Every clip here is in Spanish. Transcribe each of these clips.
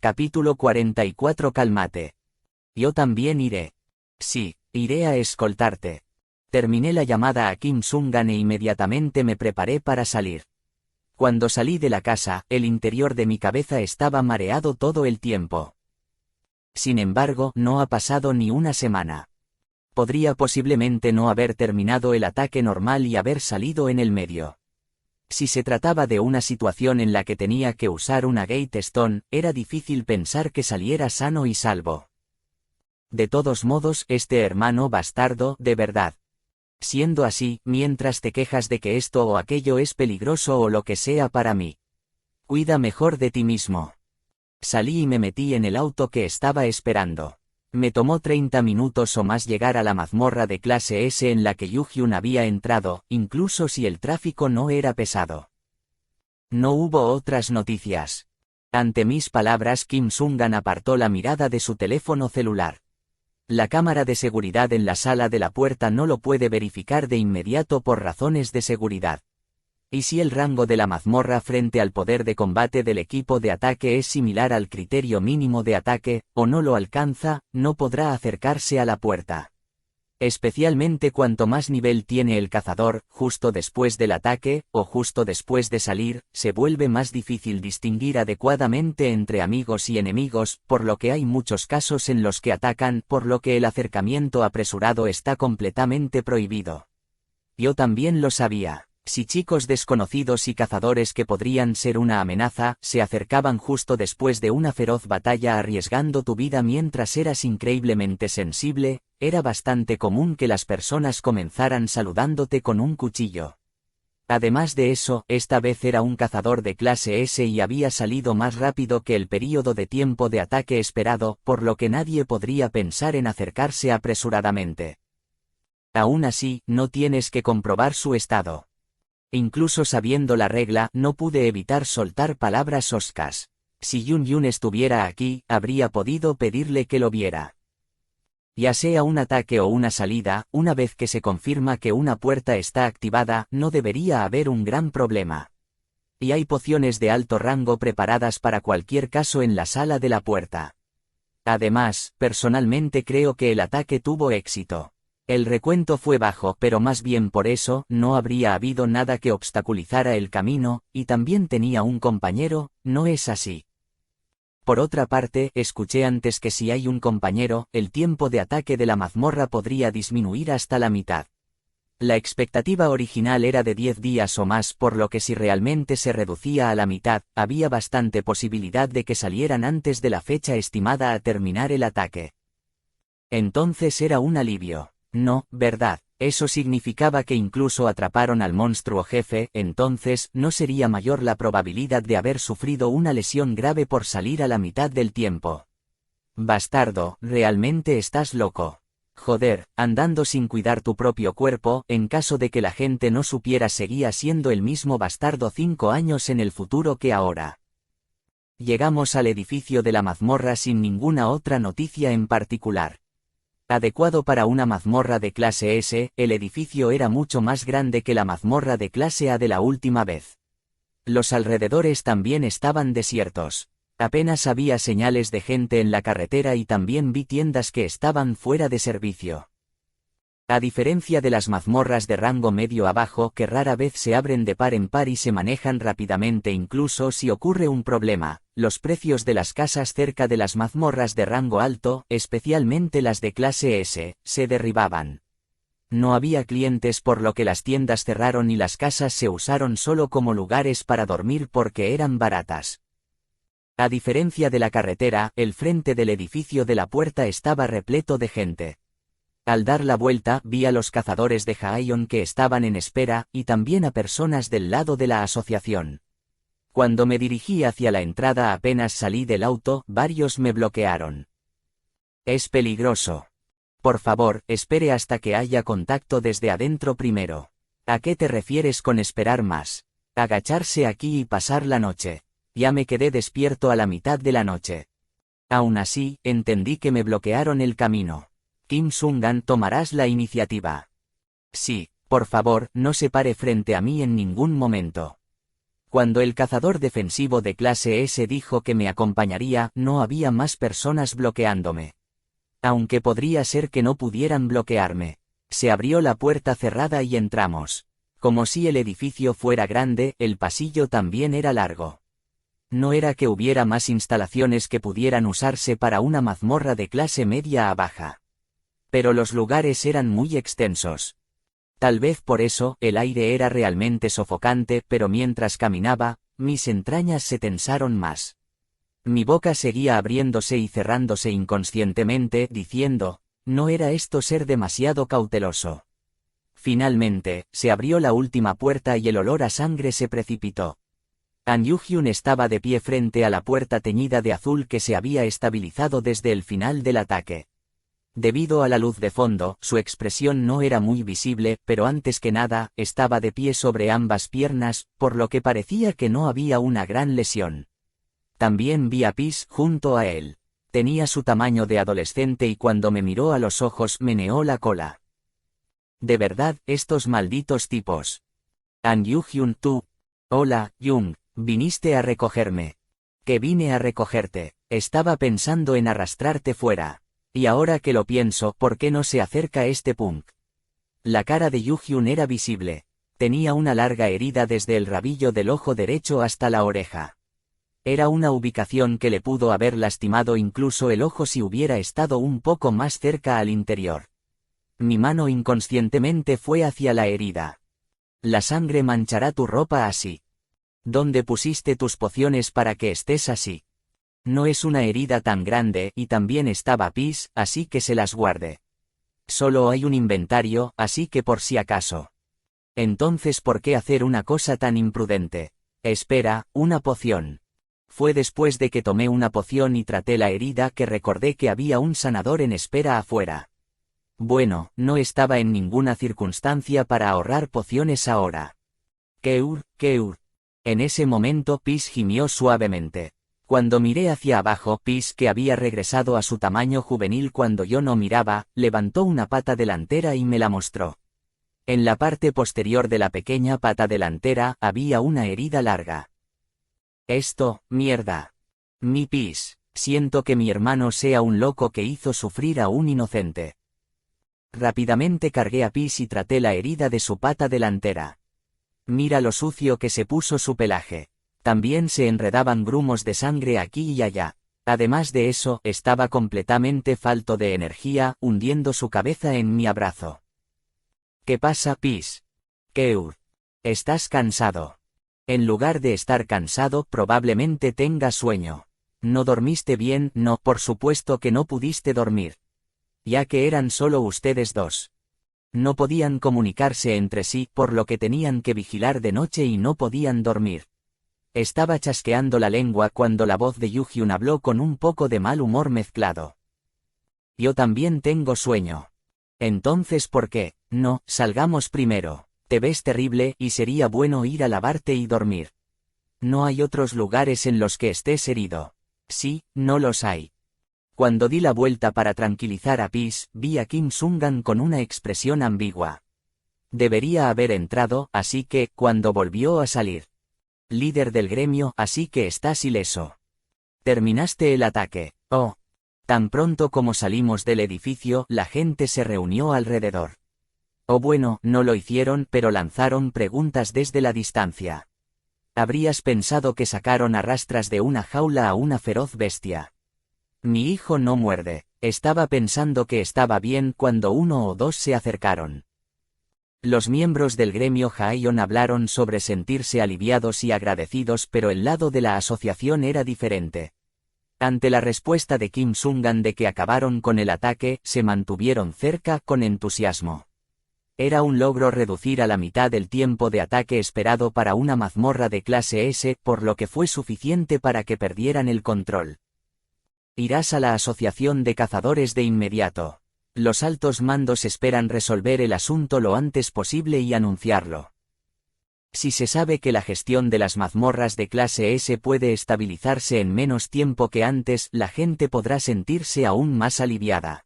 Capítulo 44. Cálmate. Yo también iré. Sí, iré a escoltarte. Terminé la llamada a Kim Sung-gan e inmediatamente me preparé para salir. Cuando salí de la casa, el interior de mi cabeza estaba mareado todo el tiempo. Sin embargo, no ha pasado ni una semana. Podría posiblemente no haber terminado el ataque normal y haber salido en el medio. Si se trataba de una situación en la que tenía que usar una Gate Stone, era difícil pensar que saliera sano y salvo. De todos modos, este hermano bastardo, de verdad. Siendo así, mientras te quejas de que esto o aquello es peligroso o lo que sea para mí. Cuida mejor de ti mismo. Salí y me metí en el auto que estaba esperando. Me tomó 30 minutos o más llegar a la mazmorra de clase S en la que Yu-Hyun había entrado, incluso si el tráfico no era pesado. No hubo otras noticias. Ante mis palabras, Kim Sung-gan apartó la mirada de su teléfono celular. La cámara de seguridad en la sala de la puerta no lo puede verificar de inmediato por razones de seguridad. Y si el rango de la mazmorra frente al poder de combate del equipo de ataque es similar al criterio mínimo de ataque, o no lo alcanza, no podrá acercarse a la puerta. Especialmente cuanto más nivel tiene el cazador, justo después del ataque, o justo después de salir, se vuelve más difícil distinguir adecuadamente entre amigos y enemigos, por lo que hay muchos casos en los que atacan, por lo que el acercamiento apresurado está completamente prohibido. Yo también lo sabía. Si chicos desconocidos y cazadores que podrían ser una amenaza, se acercaban justo después de una feroz batalla arriesgando tu vida mientras eras increíblemente sensible, era bastante común que las personas comenzaran saludándote con un cuchillo. Además de eso, esta vez era un cazador de clase S y había salido más rápido que el período de tiempo de ataque esperado, por lo que nadie podría pensar en acercarse apresuradamente. Aún así, no tienes que comprobar su estado. Incluso sabiendo la regla, no pude evitar soltar palabras hoscas. Si Yun estuviera aquí, habría podido pedirle que lo viera. Ya sea un ataque o una salida, una vez que se confirma que una puerta está activada, no debería haber un gran problema. Y hay pociones de alto rango preparadas para cualquier caso en la sala de la puerta. Además, personalmente creo que el ataque tuvo éxito. El recuento fue bajo, pero más bien por eso, no habría habido nada que obstaculizara el camino, y también tenía un compañero, ¿no es así? Por otra parte, escuché antes que si hay un compañero, el tiempo de ataque de la mazmorra podría disminuir hasta la mitad. La expectativa original era de 10 días o más, por lo que si realmente se reducía a la mitad, había bastante posibilidad de que salieran antes de la fecha estimada a terminar el ataque. Entonces era un alivio. No, ¿verdad? Eso significaba que incluso atraparon al monstruo jefe, entonces, ¿no sería mayor la probabilidad de haber sufrido una lesión grave por salir a la mitad del tiempo? Bastardo, realmente estás loco. Joder, andando sin cuidar tu propio cuerpo, en caso de que la gente no supiera seguía siendo el mismo bastardo 5 años en el futuro que ahora. Llegamos al edificio de la mazmorra sin ninguna otra noticia en particular. Adecuado para una mazmorra de clase S, el edificio era mucho más grande que la mazmorra de clase A de la última vez. Los alrededores también estaban desiertos. Apenas había señales de gente en la carretera y también vi tiendas que estaban fuera de servicio. A diferencia de las mazmorras de rango medio abajo que rara vez se abren de par en par y se manejan rápidamente incluso si ocurre un problema, los precios de las casas cerca de las mazmorras de rango alto, especialmente las de clase S, se derribaban. No había clientes por lo que las tiendas cerraron y las casas se usaron solo como lugares para dormir porque eran baratas. A diferencia de la carretera, el frente del edificio de la puerta estaba repleto de gente. Al dar la vuelta, vi a los cazadores de Haion que estaban en espera, y también a personas del lado de la asociación. Cuando me dirigí hacia la entrada apenas salí del auto, varios me bloquearon. Es peligroso. Por favor, espere hasta que haya contacto desde adentro primero. ¿A qué te refieres con esperar más? Agacharse aquí y pasar la noche. Ya me quedé despierto a la mitad de la noche. Aún así, entendí que me bloquearon el camino. Kim Sung-gan, tomarás la iniciativa. Sí, por favor, no se pare frente a mí en ningún momento. Cuando el cazador defensivo de clase S dijo que me acompañaría, no había más personas bloqueándome. Aunque podría ser que no pudieran bloquearme. Se abrió la puerta cerrada y entramos. Como si el edificio fuera grande, el pasillo también era largo. No era que hubiera más instalaciones que pudieran usarse para una mazmorra de clase media a baja. Pero los lugares eran muy extensos. Tal vez por eso, el aire era realmente sofocante, pero mientras caminaba, mis entrañas se tensaron más. Mi boca seguía abriéndose y cerrándose inconscientemente, diciendo, ¿no era esto ser demasiado cauteloso? Finalmente, se abrió la última puerta y el olor a sangre se precipitó. Han Yu-hyun estaba de pie frente a la puerta teñida de azul que se había estabilizado desde el final del ataque. Debido a la luz de fondo, su expresión no era muy visible, pero antes que nada, estaba de pie sobre ambas piernas, por lo que parecía que no había una gran lesión. También vi a Peace junto a él. Tenía su tamaño de adolescente y cuando me miró a los ojos meneó la cola. De verdad, estos malditos tipos. Han Yu-hyun, tú. Hola, Jung, viniste a recogerme. Que vine a recogerte, estaba pensando en arrastrarte fuera. Y ahora que lo pienso, ¿por qué no se acerca este punk? La cara de Yu-hyun era visible. Tenía una larga herida desde el rabillo del ojo derecho hasta la oreja. Era una ubicación que le pudo haber lastimado incluso el ojo si hubiera estado un poco más cerca al interior. Mi mano inconscientemente fue hacia la herida. La sangre manchará tu ropa así. ¿Dónde pusiste tus pociones para que estés así? No es una herida tan grande, y también estaba Peace, así que se las guardé. Solo hay un inventario, así que por si acaso. Entonces, ¿por qué hacer una cosa tan imprudente? Espera, una poción. Fue después de que tomé una poción y traté la herida que recordé que había un sanador en espera afuera. Bueno, no estaba en ninguna circunstancia para ahorrar pociones ahora. Keur. En ese momento Peace gimió suavemente. Cuando miré hacia abajo, Peace, que había regresado a su tamaño juvenil cuando yo no miraba, levantó una pata delantera y me la mostró. En la parte posterior de la pequeña pata delantera había una herida larga. Esto, mierda. Mi Peace, siento que mi hermano sea un loco que hizo sufrir a un inocente. Rápidamente cargué a Peace y traté la herida de su pata delantera. Mira lo sucio que se puso su pelaje. También se enredaban grumos de sangre aquí y allá. Además de eso, estaba completamente falto de energía, hundiendo su cabeza en mi abrazo. ¿Qué pasa, Peace? Keur. ¿Estás cansado? En lugar de estar cansado, probablemente tengas sueño. ¿No dormiste bien? No, por supuesto que no pudiste dormir. Ya que eran solo ustedes dos. No podían comunicarse entre sí, por lo que tenían que vigilar de noche y no podían dormir. Estaba chasqueando la lengua cuando la voz de Yu-hyun habló con un poco de mal humor mezclado. Yo también tengo sueño. Entonces, ¿por qué? No, salgamos primero. Te ves terrible y sería bueno ir a lavarte y dormir. No hay otros lugares en los que estés herido. Sí, no los hay. Cuando di la vuelta para tranquilizar a Peace, vi a Kim Sungan con una expresión ambigua. Debería haber entrado, así que, cuando volvió a salir. Líder del gremio, así que estás ileso. Terminaste el ataque. Oh. Tan pronto como salimos del edificio, la gente se reunió alrededor. O bueno, no lo hicieron, pero lanzaron preguntas desde la distancia. Habrías pensado que sacaron a rastras de una jaula a una feroz bestia. Mi hijo no muerde. Estaba pensando que estaba bien cuando uno o dos se acercaron. Los miembros del gremio Jaeyon hablaron sobre sentirse aliviados y agradecidos, pero el lado de la asociación era diferente. Ante la respuesta de Kim Sungan de que acabaron con el ataque, se mantuvieron cerca con entusiasmo. Era un logro reducir a la mitad el tiempo de ataque esperado para una mazmorra de clase S, por lo que fue suficiente para que perdieran el control. Irás a la asociación de cazadores de inmediato. Los altos mandos esperan resolver el asunto lo antes posible y anunciarlo. Si se sabe que la gestión de las mazmorras de clase S puede estabilizarse en menos tiempo que antes, la gente podrá sentirse aún más aliviada.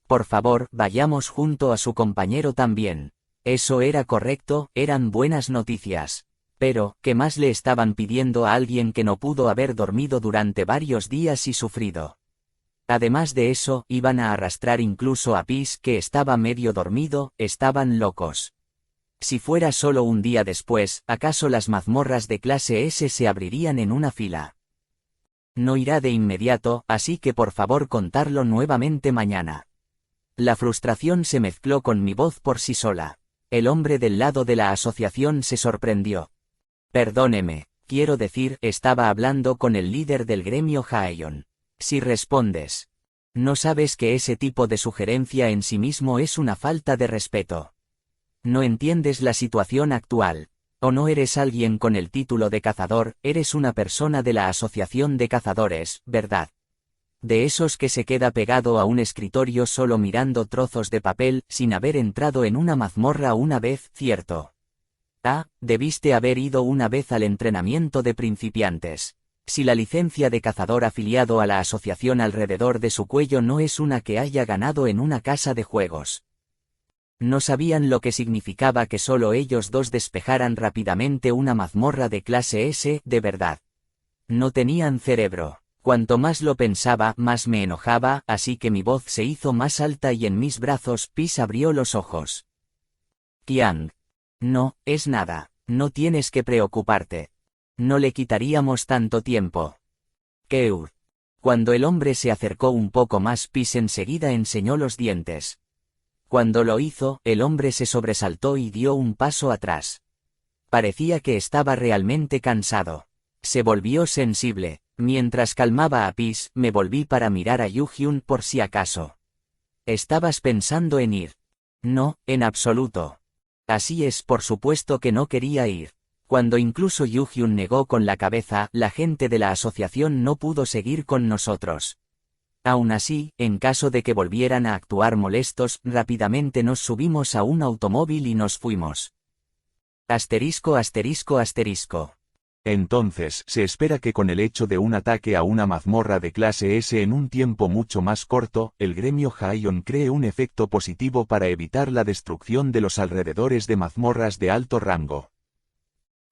Por favor, vayamos junto a su compañero también. Eso era correcto, eran buenas noticias. Pero, ¿qué más le estaban pidiendo a alguien que no pudo haber dormido durante varios días y sufrido? Además de eso, iban a arrastrar incluso a Pis, que estaba medio dormido. Estaban locos. Si fuera solo un día después, ¿acaso las mazmorras de clase S se abrirían en una fila? No irá de inmediato, así que por favor contarlo nuevamente mañana. La frustración se mezcló con mi voz por sí sola. El hombre del lado de la asociación se sorprendió. Perdóneme, quiero decir, estaba hablando con el líder del gremio Haeyon. Si respondes, ¿no sabes que ese tipo de sugerencia en sí mismo es una falta de respeto? No entiendes la situación actual. O no eres alguien con el título de cazador, eres una persona de la asociación de cazadores, ¿verdad? De esos que se queda pegado a un escritorio solo mirando trozos de papel, sin haber entrado en una mazmorra una vez, ¿cierto? Ah, debiste haber ido una vez al entrenamiento de principiantes. Si la licencia de cazador afiliado a la asociación alrededor de su cuello no es una que haya ganado en una casa de juegos. No sabían lo que significaba que solo ellos dos despejaran rápidamente una mazmorra de clase S, de verdad. No tenían cerebro. Cuanto más lo pensaba, más me enojaba, así que mi voz se hizo más alta y en mis brazos Pis abrió los ojos. Qiang. No, es nada. No tienes que preocuparte. No le quitaríamos tanto tiempo. Keur. Cuando el hombre se acercó un poco más, Pis enseguida enseñó los dientes. Cuando lo hizo, el hombre se sobresaltó y dio un paso atrás. Parecía que estaba realmente cansado. Se volvió sensible. Mientras calmaba a Pis, me volví para mirar a Yu-hyun por si acaso. ¿Estabas pensando en ir? No, en absoluto. Así es, por supuesto que no quería ir. Cuando incluso Yu-hyun negó con la cabeza, la gente de la asociación no pudo seguir con nosotros. Aún así, en caso de que volvieran a actuar molestos, rápidamente nos subimos a un automóvil y nos fuimos. Asterisco asterisco asterisco. Entonces, se espera que con el hecho de un ataque a una mazmorra de clase S en un tiempo mucho más corto, el gremio Haeyon cree un efecto positivo para evitar la destrucción de los alrededores de mazmorras de alto rango.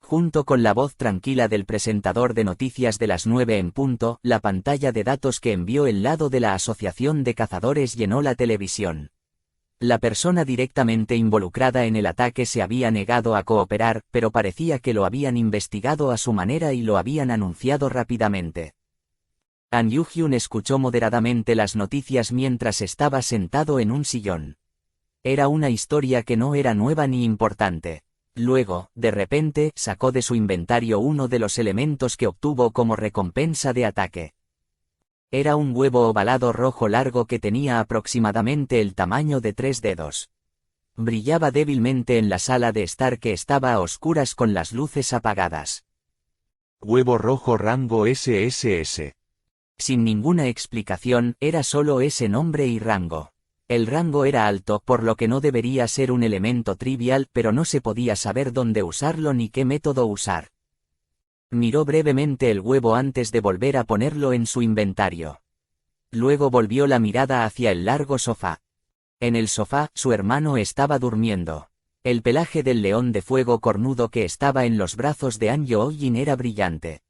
Junto con la voz tranquila del presentador de noticias de las 9 en punto, la pantalla de datos que envió el lado de la Asociación de Cazadores llenó la televisión. La persona directamente involucrada en el ataque se había negado a cooperar, pero parecía que lo habían investigado a su manera y lo habían anunciado rápidamente. An Yu-hyun escuchó moderadamente las noticias mientras estaba sentado en un sillón. Era una historia que no era nueva ni importante. Luego, de repente, sacó de su inventario uno de los elementos que obtuvo como recompensa de ataque. Era un huevo ovalado rojo largo que tenía aproximadamente el tamaño de 3 dedos. Brillaba débilmente en la sala de estar que estaba a oscuras con las luces apagadas. Huevo rojo rango SSS. Sin ninguna explicación, era solo ese nombre y rango. El rango era alto, por lo que no debería ser un elemento trivial, pero no se podía saber dónde usarlo ni qué método usar. Miró brevemente el huevo antes de volver a ponerlo en su inventario. Luego volvió la mirada hacia el largo sofá. En el sofá, su hermano estaba durmiendo. El pelaje del león de fuego cornudo que estaba en los brazos de An Yo-jin era brillante.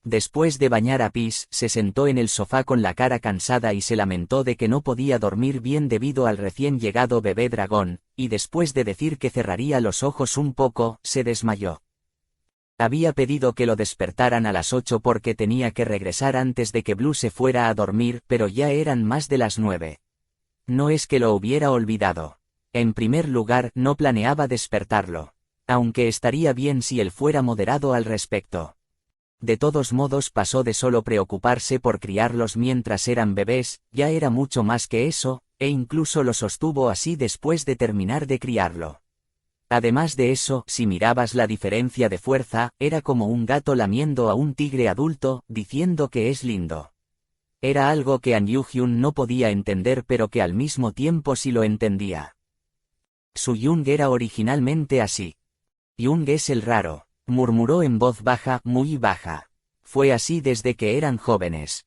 Después de bañar a Pis, se sentó en el sofá con la cara cansada y se lamentó de que no podía dormir bien debido al recién llegado bebé dragón, y después de decir que cerraría los ojos un poco, se desmayó. Había pedido que lo despertaran a las 8 porque tenía que regresar antes de que Blue se fuera a dormir, pero ya eran más de las 9. No es que lo hubiera olvidado. En primer lugar, no planeaba despertarlo. Aunque estaría bien si él fuera moderado al respecto. De todos modos pasó de solo preocuparse por criarlos mientras eran bebés, ya era mucho más que eso, e incluso lo sostuvo así después de terminar de criarlo. Además de eso, si mirabas la diferencia de fuerza, era como un gato lamiendo a un tigre adulto, diciendo que es lindo. Era algo que An Yu-hyun no podía entender pero que al mismo tiempo sí lo entendía. Su Jung era originalmente así. Jung es el raro. Murmuró en voz baja, muy baja. Fue así desde que eran jóvenes.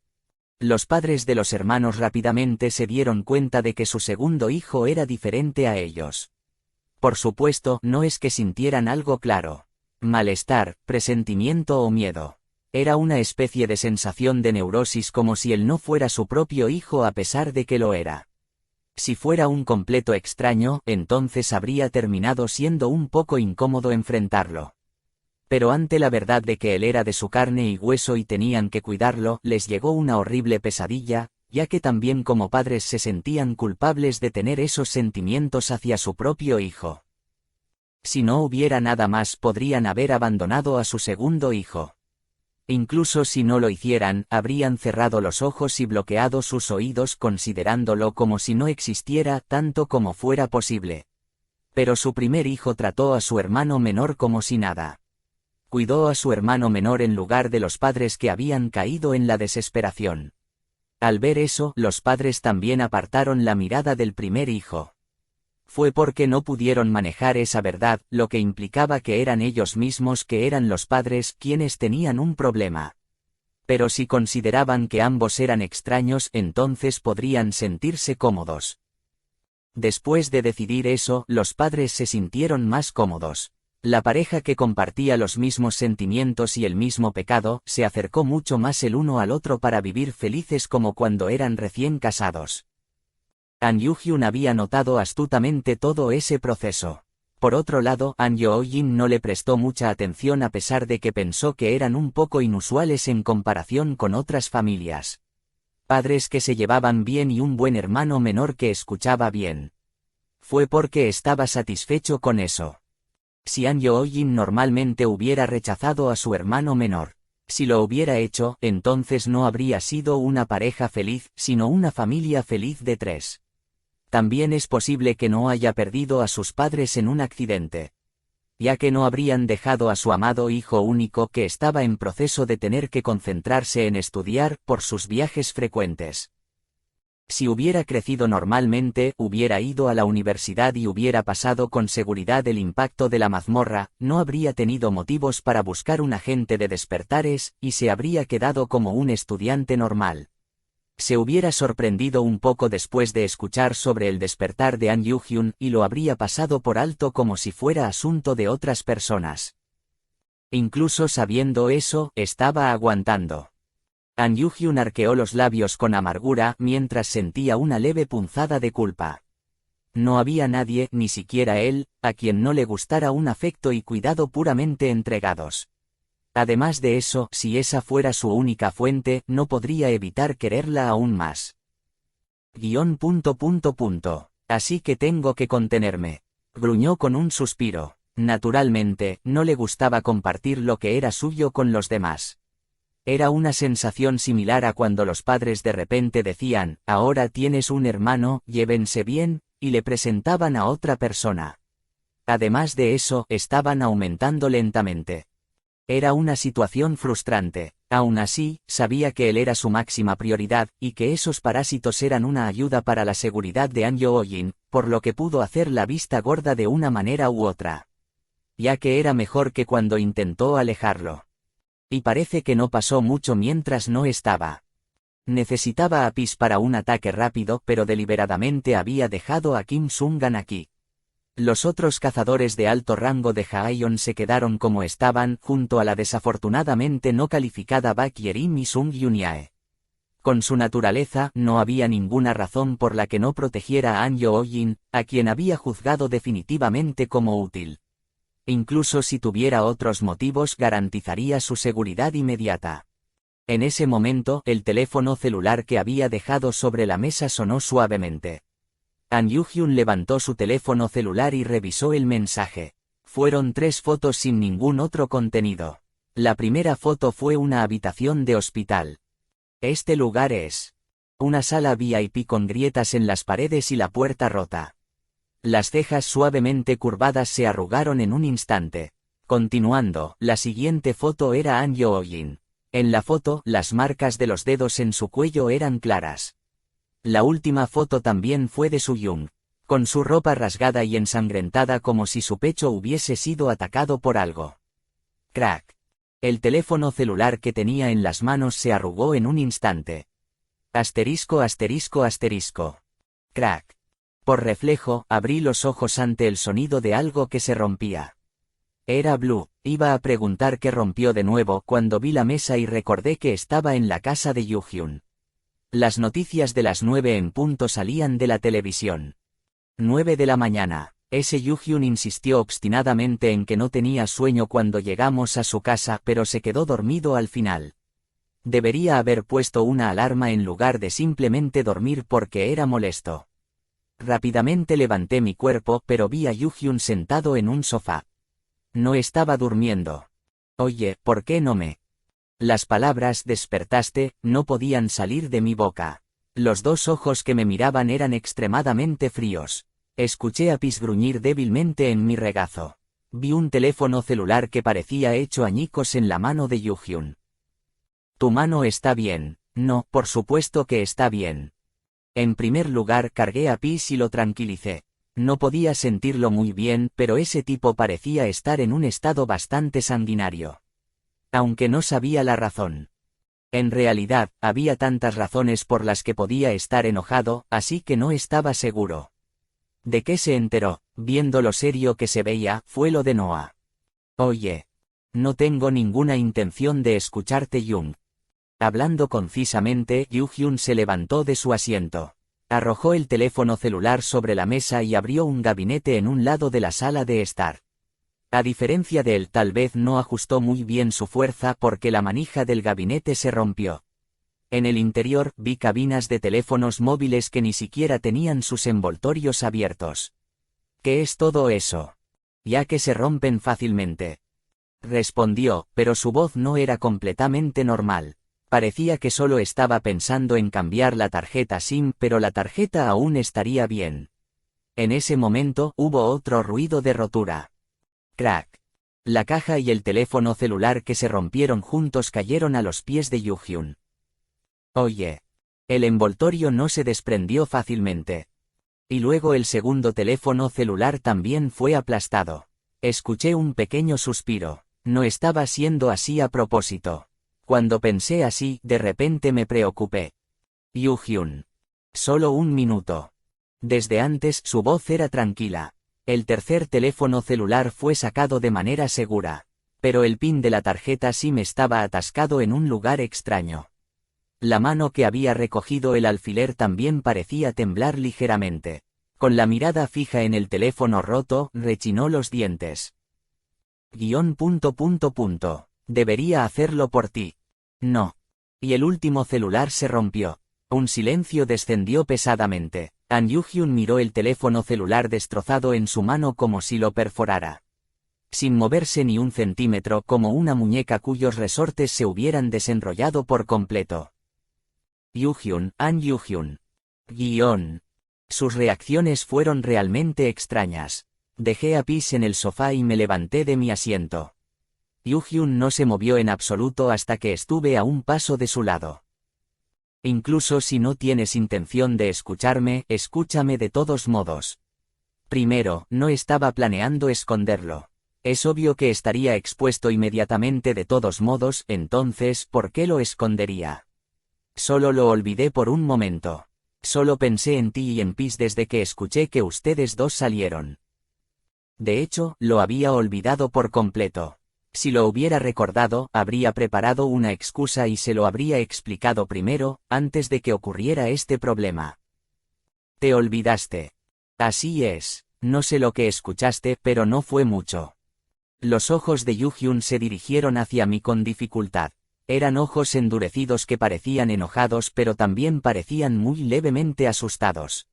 Los padres de los hermanos rápidamente se dieron cuenta de que su segundo hijo era diferente a ellos. Por supuesto, no es que sintieran algo claro. Malestar, presentimiento o miedo. Era una especie de sensación de neurosis, como si él no fuera su propio hijo a pesar de que lo era. Si fuera un completo extraño, entonces habría terminado siendo un poco incómodo enfrentarlo. Pero ante la verdad de que él era de su carne y hueso y tenían que cuidarlo, les llegó una horrible pesadilla, ya que también como padres se sentían culpables de tener esos sentimientos hacia su propio hijo. Si no hubiera nada más, podrían haber abandonado a su segundo hijo. Incluso si no lo hicieran, habrían cerrado los ojos y bloqueado sus oídos considerándolo como si no existiera tanto como fuera posible. Pero su primer hijo trató a su hermano menor como si nada. Cuidó a su hermano menor en lugar de los padres que habían caído en la desesperación. Al ver eso, los padres también apartaron la mirada del primer hijo. Fue porque no pudieron manejar esa verdad, lo que implicaba que eran ellos mismos que eran los padres quienes tenían un problema. Pero si consideraban que ambos eran extraños, entonces podrían sentirse cómodos. Después de decidir eso, los padres se sintieron más cómodos. La pareja que compartía los mismos sentimientos y el mismo pecado, se acercó mucho más el uno al otro para vivir felices como cuando eran recién casados. An Yu-hyun había notado astutamente todo ese proceso. Por otro lado, An Yo-jin no le prestó mucha atención a pesar de que pensó que eran un poco inusuales en comparación con otras familias. Padres que se llevaban bien y un buen hermano menor que escuchaba bien. Fue porque estaba satisfecho con eso. Si An Yo-jin normalmente hubiera rechazado a su hermano menor, si lo hubiera hecho, entonces no habría sido una pareja feliz, sino una familia feliz de 3. También es posible que no haya perdido a sus padres en un accidente, ya que no habrían dejado a su amado hijo único que estaba en proceso de tener que concentrarse en estudiar por sus viajes frecuentes. Si hubiera crecido normalmente, hubiera ido a la universidad y hubiera pasado con seguridad el impacto de la mazmorra, no habría tenido motivos para buscar un agente de despertares, y se habría quedado como un estudiante normal. Se hubiera sorprendido un poco después de escuchar sobre el despertar de An Yu-hyun y lo habría pasado por alto como si fuera asunto de otras personas. Incluso sabiendo eso, estaba aguantando. An Yu-hyun arqueó los labios con amargura mientras sentía una leve punzada de culpa. No había nadie, ni siquiera él, a quien no le gustara un afecto y cuidado puramente entregados. Además de eso, si esa fuera su única fuente, no podría evitar quererla aún más. Así que tengo que contenerme. Gruñó con un suspiro. Naturalmente, no le gustaba compartir lo que era suyo con los demás. Era una sensación similar a cuando los padres de repente decían, ahora tienes un hermano, llévense bien, y le presentaban a otra persona. Además de eso, estaban aumentando lentamente. Era una situación frustrante. Aún así, sabía que él era su máxima prioridad, y que esos parásitos eran una ayuda para la seguridad de An Yo-jin, por lo que pudo hacer la vista gorda de una manera u otra. Ya que era mejor que cuando intentó alejarlo. Y parece que no pasó mucho mientras no estaba. Necesitaba a Pis para un ataque rápido, pero deliberadamente había dejado a Kim Sung-gan aquí. Los otros cazadores de alto rango de Jaeon se quedaron como estaban, junto a la desafortunadamente no calificada Bak Yerim y Sung Yunyae. Con su naturaleza, no había ninguna razón por la que no protegiera a An Yo-jin, a quien había juzgado definitivamente como útil. Incluso si tuviera otros motivos, garantizaría su seguridad inmediata. En ese momento, el teléfono celular que había dejado sobre la mesa sonó suavemente. An Yu-hyun levantó su teléfono celular y revisó el mensaje. Fueron 3 fotos sin ningún otro contenido. La primera foto fue una habitación de hospital. Este lugar es una sala VIP con grietas en las paredes y la puerta rota. Las cejas suavemente curvadas se arrugaron en un instante. Continuando, la siguiente foto era An Yo-jin. En la foto, las marcas de los dedos en su cuello eran claras. La última foto también fue de Su-young, con su ropa rasgada y ensangrentada como si su pecho hubiese sido atacado por algo. Crack. El teléfono celular que tenía en las manos se arrugó en un instante. Asterisco asterisco asterisco. Crack. Por reflejo, abrí los ojos ante el sonido de algo que se rompía. Era Blue. Iba a preguntar qué rompió de nuevo cuando vi la mesa y recordé que estaba en la casa de Yoo-hyun. Las noticias de las 9 en punto salían de la televisión. 9 de la mañana. Ese Yoo-hyun insistió obstinadamente en que no tenía sueño cuando llegamos a su casa, pero se quedó dormido al final. Debería haber puesto una alarma en lugar de simplemente dormir porque era molesto. Rápidamente levanté mi cuerpo, pero vi a Yoo-hyun sentado en un sofá. No estaba durmiendo. Oye, ¿por qué no me...? Las palabras «despertaste» no podían salir de mi boca. Los dos ojos que me miraban eran extremadamente fríos. Escuché a Pis gruñir débilmente en mi regazo. Vi un teléfono celular que parecía hecho añicos en la mano de Yoo-hyun. «¿Tu mano está bien?» «No, por supuesto que está bien». En primer lugar cargué a Pis y lo tranquilicé. No podía sentirlo muy bien, pero ese tipo parecía estar en un estado bastante sanguinario. Aunque no sabía la razón. En realidad, había tantas razones por las que podía estar enojado, así que no estaba seguro. ¿De qué se enteró? Viendo lo serio que se veía, fue lo de Noah. Oye. No tengo ninguna intención de escucharte, Jung. Hablando concisamente, Yoo-hyun se levantó de su asiento. Arrojó el teléfono celular sobre la mesa y abrió un gabinete en un lado de la sala de estar. A diferencia de él, tal vez no ajustó muy bien su fuerza porque la manija del gabinete se rompió. En el interior, vi cabinas de teléfonos móviles que ni siquiera tenían sus envoltorios abiertos. ¿Qué es todo eso? Ya que se rompen fácilmente. Respondió, pero su voz no era completamente normal. Parecía que solo estaba pensando en cambiar la tarjeta SIM, pero la tarjeta aún estaría bien. En ese momento, hubo otro ruido de rotura. Crack. La caja y el teléfono celular que se rompieron juntos cayeron a los pies de Yoo-hyun. Oye. El envoltorio no se desprendió fácilmente. Y luego el segundo teléfono celular también fue aplastado. Escuché un pequeño suspiro. No estaba siendo así a propósito. Cuando pensé así, de repente me preocupé. Yoo-hyun. Solo un minuto. Desde antes su voz era tranquila. El tercer teléfono celular fue sacado de manera segura. Pero el pin de la tarjeta SIM estaba atascado en un lugar extraño. La mano que había recogido el alfiler también parecía temblar ligeramente. Con la mirada fija en el teléfono roto, rechinó los dientes. Debería hacerlo por ti. No. Y el último celular se rompió. Un silencio descendió pesadamente. An Yoo-hyun miró el teléfono celular destrozado en su mano como si lo perforara. Sin moverse ni un centímetro, como una muñeca cuyos resortes se hubieran desenrollado por completo. Yoo-hyun, An Yoo-hyun. Sus reacciones fueron realmente extrañas. Dejé a Pis en el sofá y me levanté de mi asiento. Yoo-hyun no se movió en absoluto hasta que estuve a un paso de su lado. Incluso si no tienes intención de escucharme, escúchame de todos modos. Primero, no estaba planeando esconderlo. Es obvio que estaría expuesto inmediatamente de todos modos, entonces, ¿por qué lo escondería? Solo lo olvidé por un momento. Solo pensé en ti y en Pis desde que escuché que ustedes dos salieron. De hecho, lo había olvidado por completo. Si lo hubiera recordado, habría preparado una excusa y se lo habría explicado primero, antes de que ocurriera este problema. Te olvidaste. Así es. No sé lo que escuchaste, pero no fue mucho. Los ojos de Yoo-hyun se dirigieron hacia mí con dificultad. Eran ojos endurecidos que parecían enojados, pero también parecían muy levemente asustados.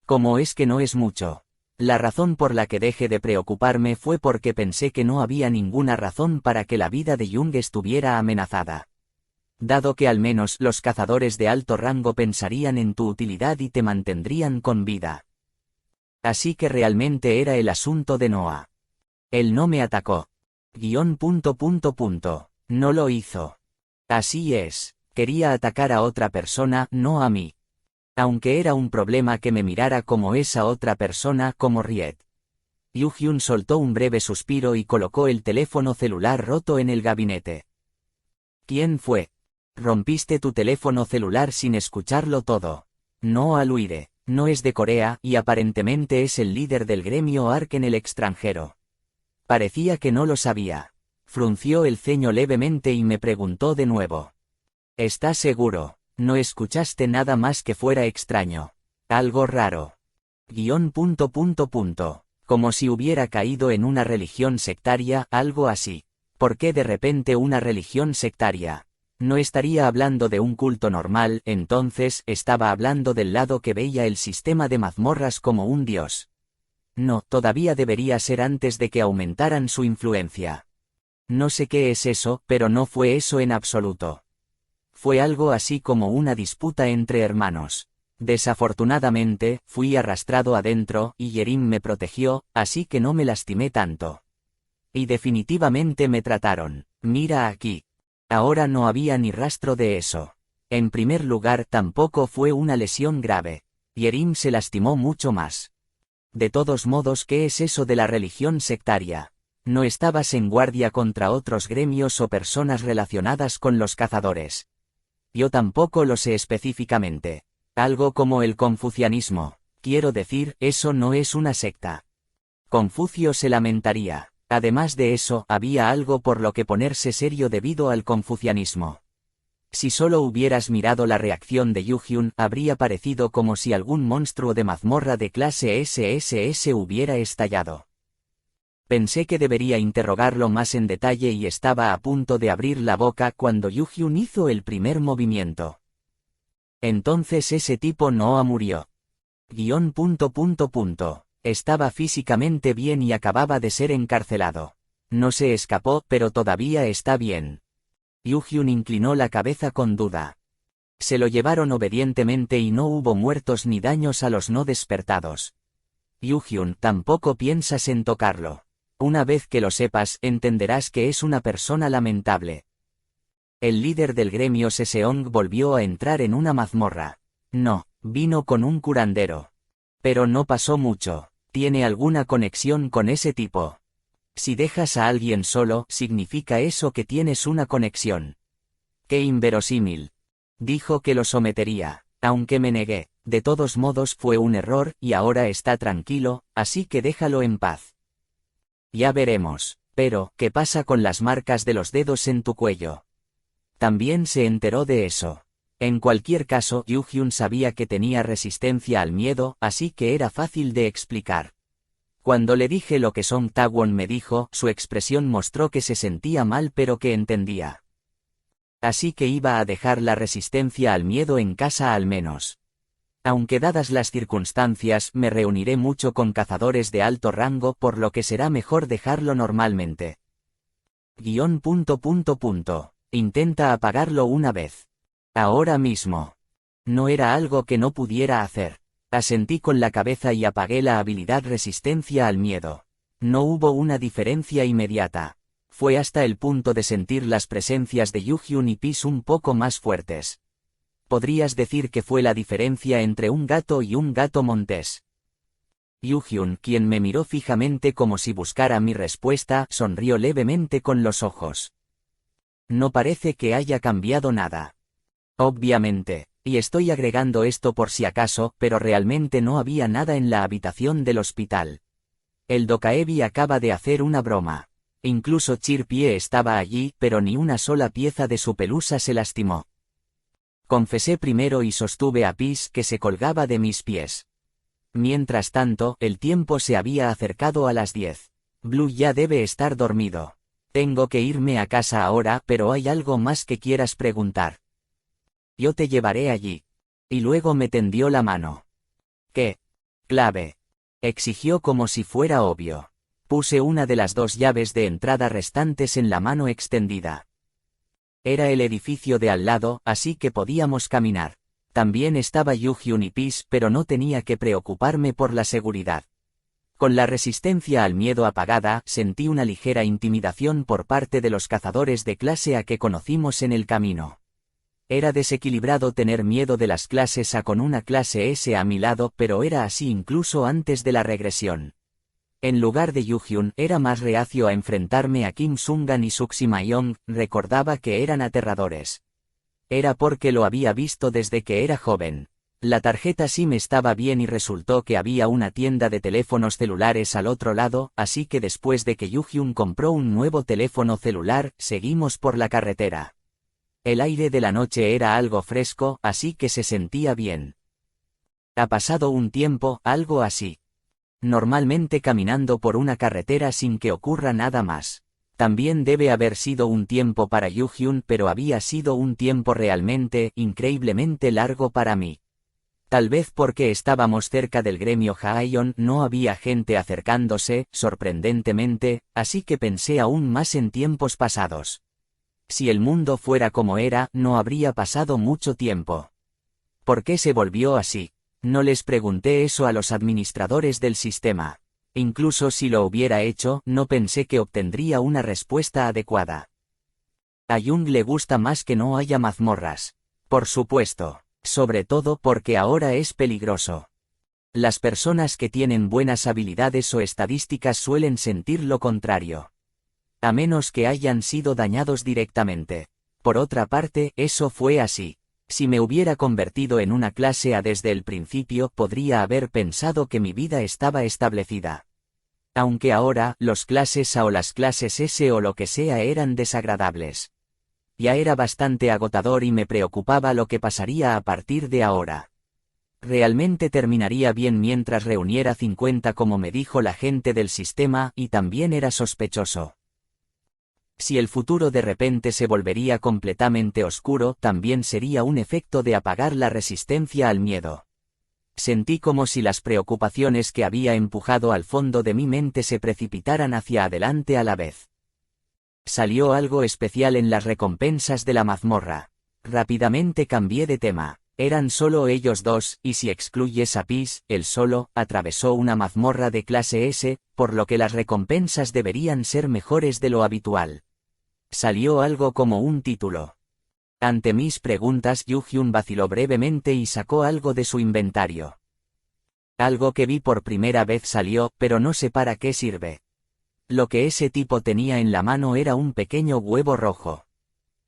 ¿Cómo es que no es mucho? La razón por la que dejé de preocuparme fue porque pensé que no había ninguna razón para que la vida de Jung estuviera amenazada. Dado que al menos los cazadores de alto rango pensarían en tu utilidad y te mantendrían con vida. Así que realmente era el asunto de Noah. Él no me atacó. No lo hizo. Así es, quería atacar a otra persona, no a mí. Aunque era un problema que me mirara como esa otra persona, como Riet. Yoo-hyun soltó un breve suspiro y colocó el teléfono celular roto en el gabinete. ¿Quién fue? Rompiste tu teléfono celular sin escucharlo todo. No Aluire, no es de Corea y aparentemente es el líder del gremio ARK en el extranjero. Parecía que no lo sabía. Frunció el ceño levemente y me preguntó de nuevo. ¿Estás seguro? ¿No escuchaste nada más que fuera extraño? Algo raro. Guión. Como si hubiera caído en una religión sectaria, algo así. ¿Por qué de repente una religión sectaria? No estaría hablando de un culto normal, entonces estaba hablando del lado que veía el sistema de mazmorras como un dios. No, todavía debería ser antes de que aumentaran su influencia. No sé qué es eso, pero no fue eso en absoluto. Fue algo así como una disputa entre hermanos. Desafortunadamente, fui arrastrado adentro, y Yerim me protegió, así que no me lastimé tanto. Y definitivamente me trataron. Mira aquí. Ahora no había ni rastro de eso. En primer lugar, tampoco fue una lesión grave. Yerim se lastimó mucho más. De todos modos, ¿qué es eso de la religión sectaria? No estabas en guardia contra otros gremios o personas relacionadas con los cazadores. Yo tampoco lo sé específicamente. Algo como el confucianismo. Quiero decir, eso no es una secta. Confucio se lamentaría. Además de eso, había algo por lo que ponerse serio debido al confucianismo. Si solo hubieras mirado la reacción de Yuhyun, habría parecido como si algún monstruo de mazmorra de clase SSS hubiera estallado. Pensé que debería interrogarlo más en detalle y estaba a punto de abrir la boca cuando Yuhyun hizo el primer movimiento. Entonces ese tipo no murió. Guión. Estaba físicamente bien y acababa de ser encarcelado. No se escapó, pero todavía está bien. Yuhyun inclinó la cabeza con duda. Se lo llevaron obedientemente y no hubo muertos ni daños a los no despertados. Yuhyun, tampoco piensas en tocarlo. Una vez que lo sepas, entenderás que es una persona lamentable. El líder del gremio Seseong volvió a entrar en una mazmorra. No, vino con un curandero. Pero no pasó mucho. ¿Tiene alguna conexión con ese tipo? Si dejas a alguien solo, significa eso que tienes una conexión. ¡Qué inverosímil! Dijo que lo sometería, aunque me negué. De todos modos fue un error, y ahora está tranquilo, así que déjalo en paz. Ya veremos. Pero, ¿qué pasa con las marcas de los dedos en tu cuello? También se enteró de eso. En cualquier caso, Yuhyun sabía que tenía resistencia al miedo, así que era fácil de explicar. Cuando le dije lo que Song Taewon me dijo, su expresión mostró que se sentía mal pero que entendía. Así que iba a dejar la resistencia al miedo en casa al menos. Aunque dadas las circunstancias, me reuniré mucho con cazadores de alto rango, por lo que será mejor dejarlo normalmente. Guión. Intenta apagarlo una vez. Ahora mismo. No era algo que no pudiera hacer. Asentí con la cabeza y apagué la habilidad resistencia al miedo. No hubo una diferencia inmediata. Fue hasta el punto de sentir las presencias de Yuhyun y Pis un poco más fuertes. Podrías decir que fue la diferencia entre un gato y un gato montés. Yuhyun, quien me miró fijamente como si buscara mi respuesta, sonrió levemente con los ojos. No parece que haya cambiado nada. Obviamente, y estoy agregando esto por si acaso, pero realmente no había nada en la habitación del hospital. El Dokaebi acaba de hacer una broma. Incluso Chirpie estaba allí, pero ni una sola pieza de su pelusa se lastimó. Confesé primero y sostuve a Pis que se colgaba de mis pies. Mientras tanto, el tiempo se había acercado a las 10. Blue ya debe estar dormido. Tengo que irme a casa ahora, pero ¿hay algo más que quieras preguntar? Yo te llevaré allí. Y luego me tendió la mano. ¿Qué? Clave. Exigió como si fuera obvio. Puse una de las 2 llaves de entrada restantes en la mano extendida. Era el edificio de al lado, así que podíamos caminar. También estaba Yuhyun y Pis, pero no tenía que preocuparme por la seguridad. Con la resistencia al miedo apagada, sentí una ligera intimidación por parte de los cazadores de clase A que conocimos en el camino. Era desequilibrado tener miedo de las clases A con una clase S a mi lado, pero era así incluso antes de la regresión. En lugar de Yuhyun, era más reacio a enfrentarme a Kim Sungan y Suxi Mayong, recordaba que eran aterradores. Era porque lo había visto desde que era joven. La tarjeta SIM estaba bien y resultó que había una tienda de teléfonos celulares al otro lado, así que después de que Yuhyun compró un nuevo teléfono celular, seguimos por la carretera. El aire de la noche era algo fresco, así que se sentía bien. Ha pasado un tiempo, algo así. Normalmente caminando por una carretera sin que ocurra nada más. También debe haber sido un tiempo para Yuhyun, pero había sido un tiempo realmente, increíblemente largo para mí. Tal vez porque estábamos cerca del gremio Haeyeon no había gente acercándose, sorprendentemente, así que pensé aún más en tiempos pasados. Si el mundo fuera como era, no habría pasado mucho tiempo. ¿Por qué se volvió así? No les pregunté eso a los administradores del sistema. Incluso si lo hubiera hecho, no pensé que obtendría una respuesta adecuada. A Jung le gusta más que no haya mazmorras. Por supuesto. Sobre todo porque ahora es peligroso. Las personas que tienen buenas habilidades o estadísticas suelen sentir lo contrario. A menos que hayan sido dañados directamente. Por otra parte, eso fue así. Si me hubiera convertido en una clase A desde el principio, podría haber pensado que mi vida estaba establecida. Aunque ahora, los clases A o las clases S o lo que sea eran desagradables. Ya era bastante agotador y me preocupaba lo que pasaría a partir de ahora. Realmente terminaría bien mientras reuniera 50 como me dijo la gente del sistema, y también era sospechoso. Si el futuro de repente se volvería completamente oscuro, también sería un efecto de apagar la resistencia al miedo. Sentí como si las preocupaciones que había empujado al fondo de mi mente se precipitaran hacia adelante a la vez. Salió algo especial en las recompensas de la mazmorra. Rápidamente cambié de tema. Eran solo ellos dos, y si excluyes a Peace, él solo, atravesó una mazmorra de clase S, por lo que las recompensas deberían ser mejores de lo habitual. Salió algo como un título. Ante mis preguntas, Yuhyun vaciló brevemente y sacó algo de su inventario. Algo que vi por primera vez salió, pero no sé para qué sirve. Lo que ese tipo tenía en la mano era un pequeño huevo rojo.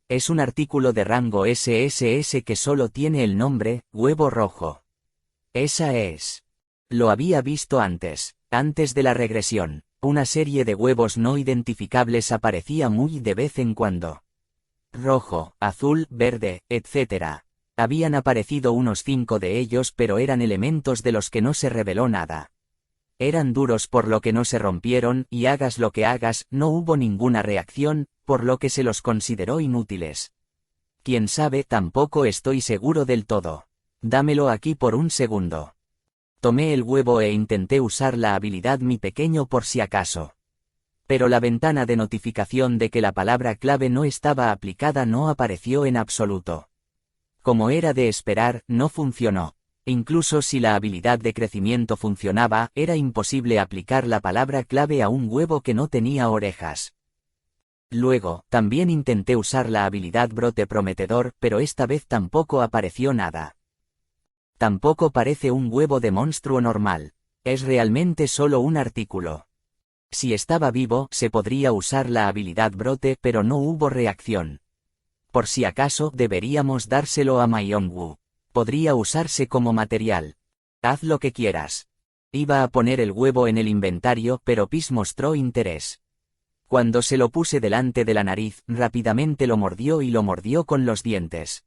Es un artículo de rango SSS que solo tiene el nombre, huevo rojo. Esa es. Lo había visto antes de la regresión. Una serie de huevos no identificables aparecía muy de vez en cuando. Rojo, azul, verde, etc. Habían aparecido unos 5 de ellos, pero eran elementos de los que no se reveló nada. Eran duros por lo que no se rompieron, y hagas lo que hagas, no hubo ninguna reacción, por lo que se los consideró inútiles. Quién sabe, tampoco estoy seguro del todo. Dámelo aquí por un segundo. Tomé el huevo e intenté usar la habilidad mi pequeño por si acaso. Pero la ventana de notificación de que la palabra clave no estaba aplicada no apareció en absoluto. Como era de esperar, no funcionó. Incluso si la habilidad de crecimiento funcionaba, era imposible aplicar la palabra clave a un huevo que no tenía orejas. Luego, también intenté usar la habilidad brote prometedor, pero esta vez tampoco apareció nada. Tampoco parece un huevo de monstruo normal. Es realmente solo un artículo. Si estaba vivo, se podría usar la habilidad brote, pero no hubo reacción. Por si acaso, deberíamos dárselo a Myongwoo. Podría usarse como material. Haz lo que quieras. Iba a poner el huevo en el inventario, pero Peace mostró interés. Cuando se lo puse delante de la nariz, rápidamente lo mordió y lo mordió con los dientes.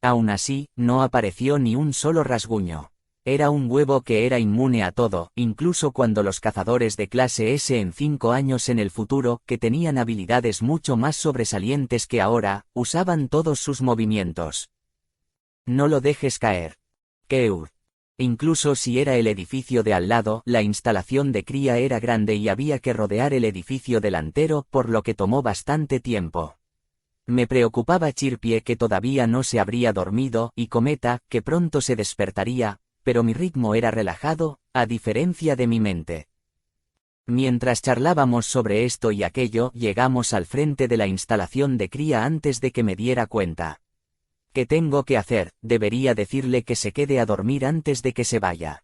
Aún así, no apareció ni un solo rasguño. Era un huevo que era inmune a todo, incluso cuando los cazadores de clase S en 5 años en el futuro, que tenían habilidades mucho más sobresalientes que ahora, usaban todos sus movimientos. No lo dejes caer. Keur. Incluso si era el edificio de al lado, la instalación de cría era grande y había que rodear el edificio delantero, por lo que tomó bastante tiempo. Me preocupaba Chirpie, que todavía no se habría dormido, y Cometa, que pronto se despertaría, pero mi ritmo era relajado, a diferencia de mi mente. Mientras charlábamos sobre esto y aquello, llegamos al frente de la instalación de cría antes de que me diera cuenta. ¿Qué tengo que hacer? Debería decirle que se quede a dormir antes de que se vaya.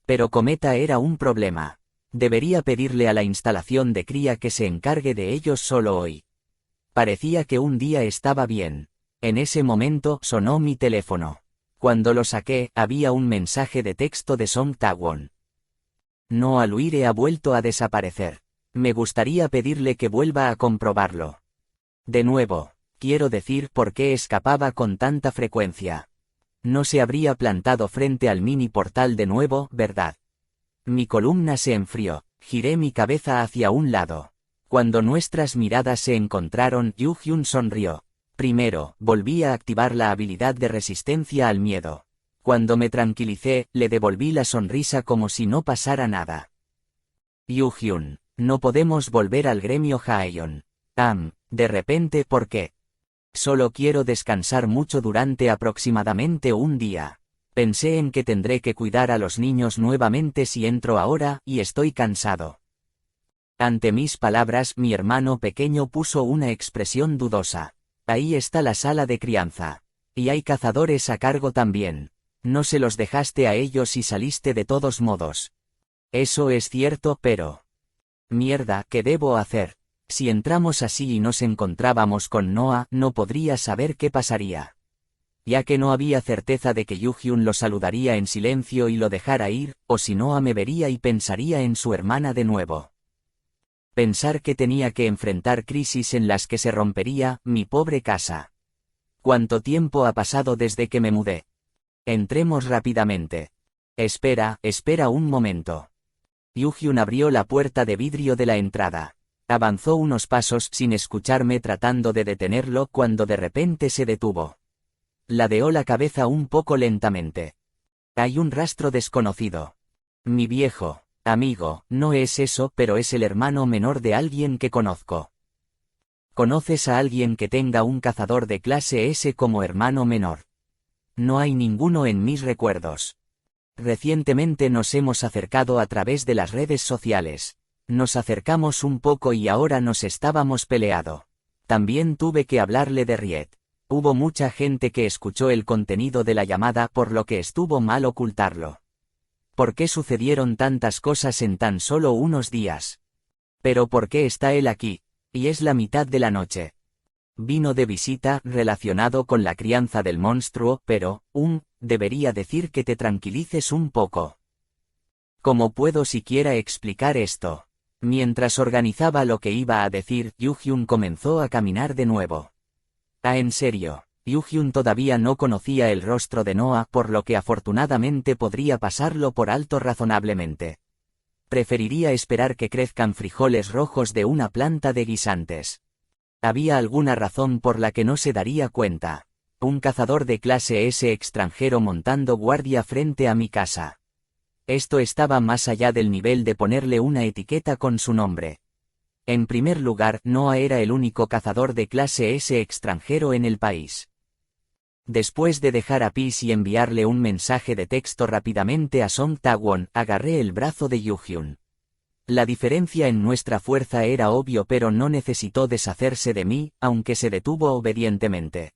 Pero Cometa era un problema. Debería pedirle a la instalación de cría que se encargue de ellos solo hoy. Parecía que un día estaba bien. En ese momento sonó mi teléfono. Cuando lo saqué, había un mensaje de texto de Song Taewon. Noah Luire ha vuelto a desaparecer. Me gustaría pedirle que vuelva a comprobarlo. De nuevo, quiero decir por qué escapaba con tanta frecuencia. No se habría plantado frente al mini portal de nuevo, ¿verdad? Mi columna se enfrió, giré mi cabeza hacia un lado. Cuando nuestras miradas se encontraron, Yu-hyun sonrió. Primero, volví a activar la habilidad de resistencia al miedo. Cuando me tranquilicé, le devolví la sonrisa como si no pasara nada. Yu-hyun, no podemos volver al gremio Haeyeon. De repente, ¿por qué? Solo quiero descansar mucho durante aproximadamente un día. Pensé en que tendré que cuidar a los niños nuevamente si entro ahora, y estoy cansado. Ante mis palabras, mi hermano pequeño puso una expresión dudosa. Ahí está la sala de crianza. Y hay cazadores a cargo también. No se los dejaste a ellos y saliste de todos modos. Eso es cierto, pero... Mierda, ¿qué debo hacer? Si entramos así y nos encontrábamos con Noah, no podría saber qué pasaría. Ya que no había certeza de que Yu-hyun lo saludaría en silencio y lo dejara ir, o si Noah me vería y pensaría en su hermana de nuevo. Pensar que tenía que enfrentar crisis en las que se rompería mi pobre casa. ¿Cuánto tiempo ha pasado desde que me mudé? Entremos rápidamente. Espera un momento. Yu-hyun abrió la puerta de vidrio de la entrada. Avanzó unos pasos sin escucharme tratando de detenerlo cuando de repente se detuvo. Ladeó la cabeza un poco lentamente. Hay un rastro desconocido. Mi viejo amigo, no es eso, pero es el hermano menor de alguien que conozco. ¿Conoces a alguien que tenga un cazador de clase S como hermano menor? No hay ninguno en mis recuerdos. Recientemente nos hemos acercado a través de las redes sociales. Nos acercamos un poco y ahora nos estábamos peleando. También tuve que hablarle de Riet. Hubo mucha gente que escuchó el contenido de la llamada, por lo que estuvo mal ocultarlo. ¿Por qué sucedieron tantas cosas en tan solo unos días? ¿Pero por qué está él aquí? Y es la mitad de la noche. Vino de visita, relacionado con la crianza del monstruo, pero, debería decir que te tranquilices un poco. ¿Cómo puedo siquiera explicar esto? Mientras organizaba lo que iba a decir, Yu-hyun comenzó a caminar de nuevo. En serio. Yu-hyun todavía no conocía el rostro de Noah, por lo que afortunadamente podría pasarlo por alto razonablemente. Preferiría esperar que crezcan frijoles rojos de una planta de guisantes. Había alguna razón por la que no se daría cuenta. Un cazador de clase S extranjero montando guardia frente a mi casa. Esto estaba más allá del nivel de ponerle una etiqueta con su nombre. En primer lugar, Noah era el único cazador de clase S extranjero en el país. Después de dejar a Peace y enviarle un mensaje de texto rápidamente a Song Taewon, agarré el brazo de Yu-hyun. La diferencia en nuestra fuerza era obvio, pero no necesitó deshacerse de mí, aunque se detuvo obedientemente.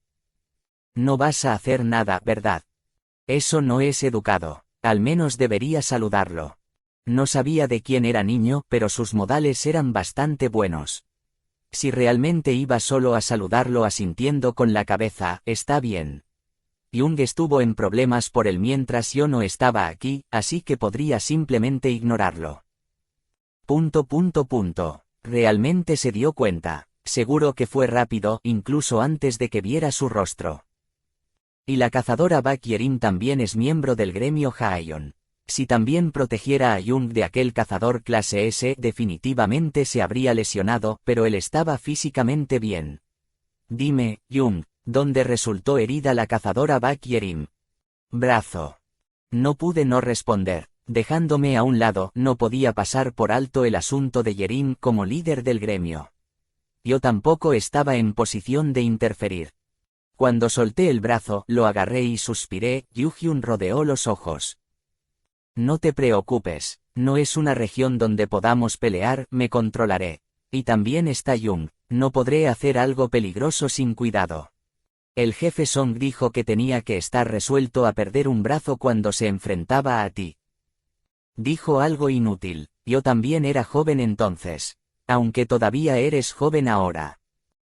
No vas a hacer nada, ¿verdad? Eso no es educado. Al menos debería saludarlo. No sabía de quién era niño, pero sus modales eran bastante buenos. Si realmente iba solo a saludarlo asintiendo con la cabeza, está bien. Jung estuvo en problemas por él mientras yo no estaba aquí, así que podría simplemente ignorarlo. Realmente se dio cuenta. Seguro que fue rápido, incluso antes de que viera su rostro. Y la cazadora Bak Yerim también es miembro del gremio Haeyeon. Si también protegiera a Jung de aquel cazador clase S, definitivamente se habría lesionado, pero él estaba físicamente bien. Dime, Jung, ¿dónde resultó herida la cazadora Bak Yerim? Brazo. No pude no responder. Dejándome a un lado, no podía pasar por alto el asunto de Yerim como líder del gremio. Yo tampoco estaba en posición de interferir. Cuando solté el brazo, lo agarré y suspiré. Yu-hyun rodeó los ojos. No te preocupes, no es una región donde podamos pelear, me controlaré. Y también está Jung, no podré hacer algo peligroso sin cuidado. El jefe Song dijo que tenía que estar resuelto a perder un brazo cuando se enfrentaba a ti. Dijo algo inútil, yo también era joven entonces. Aunque todavía eres joven ahora.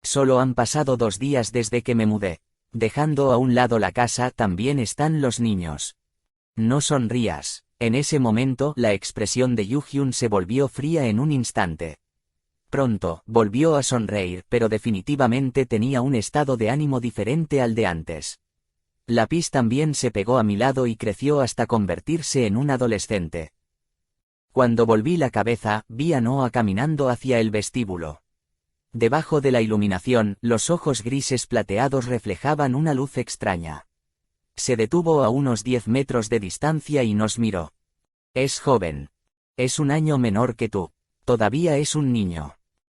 Solo han pasado 2 días desde que me mudé. Dejando a un lado la casa también están los niños. No sonrías. En ese momento la expresión de Yu-hyun se volvió fría en un instante. Pronto, volvió a sonreír, pero definitivamente tenía un estado de ánimo diferente al de antes. La Pis también se pegó a mi lado y creció hasta convertirse en un adolescente. Cuando volví la cabeza, vi a Noah caminando hacia el vestíbulo. Debajo de la iluminación, los ojos grises plateados reflejaban una luz extraña. Se detuvo a unos 10 metros de distancia y nos miró. Es joven. Es un año menor que tú. Todavía es un niño.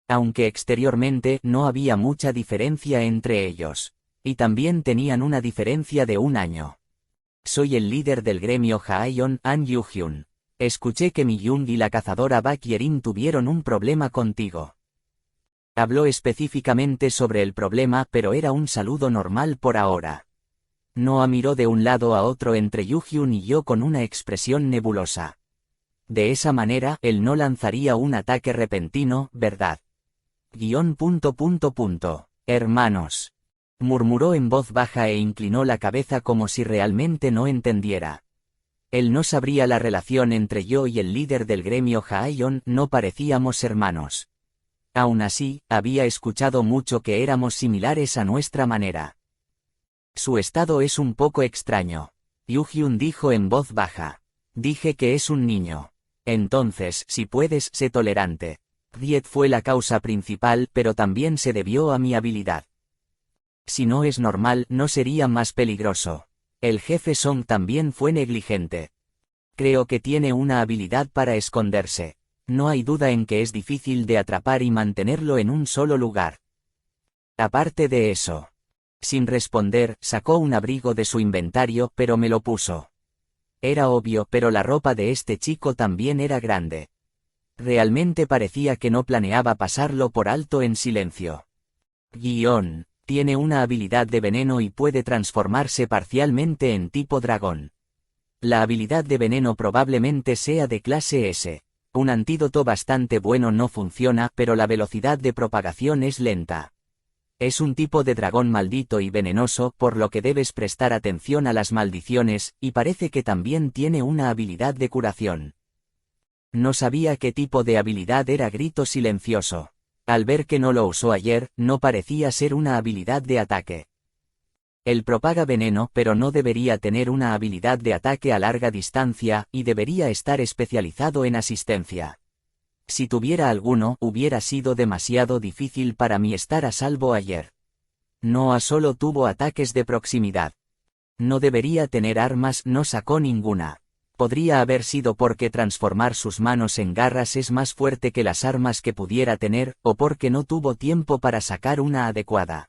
Aunque exteriormente no había mucha diferencia entre ellos. Y también tenían una diferencia de un año. Soy el líder del gremio Haeyeon, An Yu-hyun. Escuché que Mi-young y la cazadora Bak Yerin tuvieron un problema contigo. Habló específicamente sobre el problema, pero era un saludo normal por ahora. Noah miró de un lado a otro entre Yu-hyun y yo con una expresión nebulosa. De esa manera, él no lanzaría un ataque repentino, ¿verdad? Hermanos. Murmuró en voz baja e inclinó la cabeza como si realmente no entendiera. Él no sabría la relación entre yo y el líder del gremio Haeyeon, no parecíamos hermanos. Aún así, había escuchado mucho que éramos similares a nuestra manera. Su estado es un poco extraño. Yu-hyun dijo en voz baja. Dije que es un niño. Entonces, si puedes, sé tolerante. Riet fue la causa principal, pero también se debió a mi habilidad. Si no es normal, no sería más peligroso. El jefe Song también fue negligente. Creo que tiene una habilidad para esconderse. No hay duda en que es difícil de atrapar y mantenerlo en un solo lugar. Aparte de eso. Sin responder, sacó un abrigo de su inventario, pero me lo puso. Era obvio, pero la ropa de este chico también era grande. Realmente parecía que no planeaba pasarlo por alto en silencio. Tiene una habilidad de veneno y puede transformarse parcialmente en tipo dragón. La habilidad de veneno probablemente sea de clase S. Un antídoto bastante bueno no funciona, pero la velocidad de propagación es lenta. Es un tipo de dragón maldito y venenoso, por lo que debes prestar atención a las maldiciones, y parece que también tiene una habilidad de curación. No sabía qué tipo de habilidad era grito silencioso. Al ver que no lo usó ayer, no parecía ser una habilidad de ataque. Él propaga veneno, pero no debería tener una habilidad de ataque a larga distancia, y debería estar especializado en asistencia. Si tuviera alguno, hubiera sido demasiado difícil para mí estar a salvo ayer. Noah solo tuvo ataques de proximidad. No debería tener armas, no sacó ninguna. Podría haber sido porque transformar sus manos en garras es más fuerte que las armas que pudiera tener, o porque no tuvo tiempo para sacar una adecuada.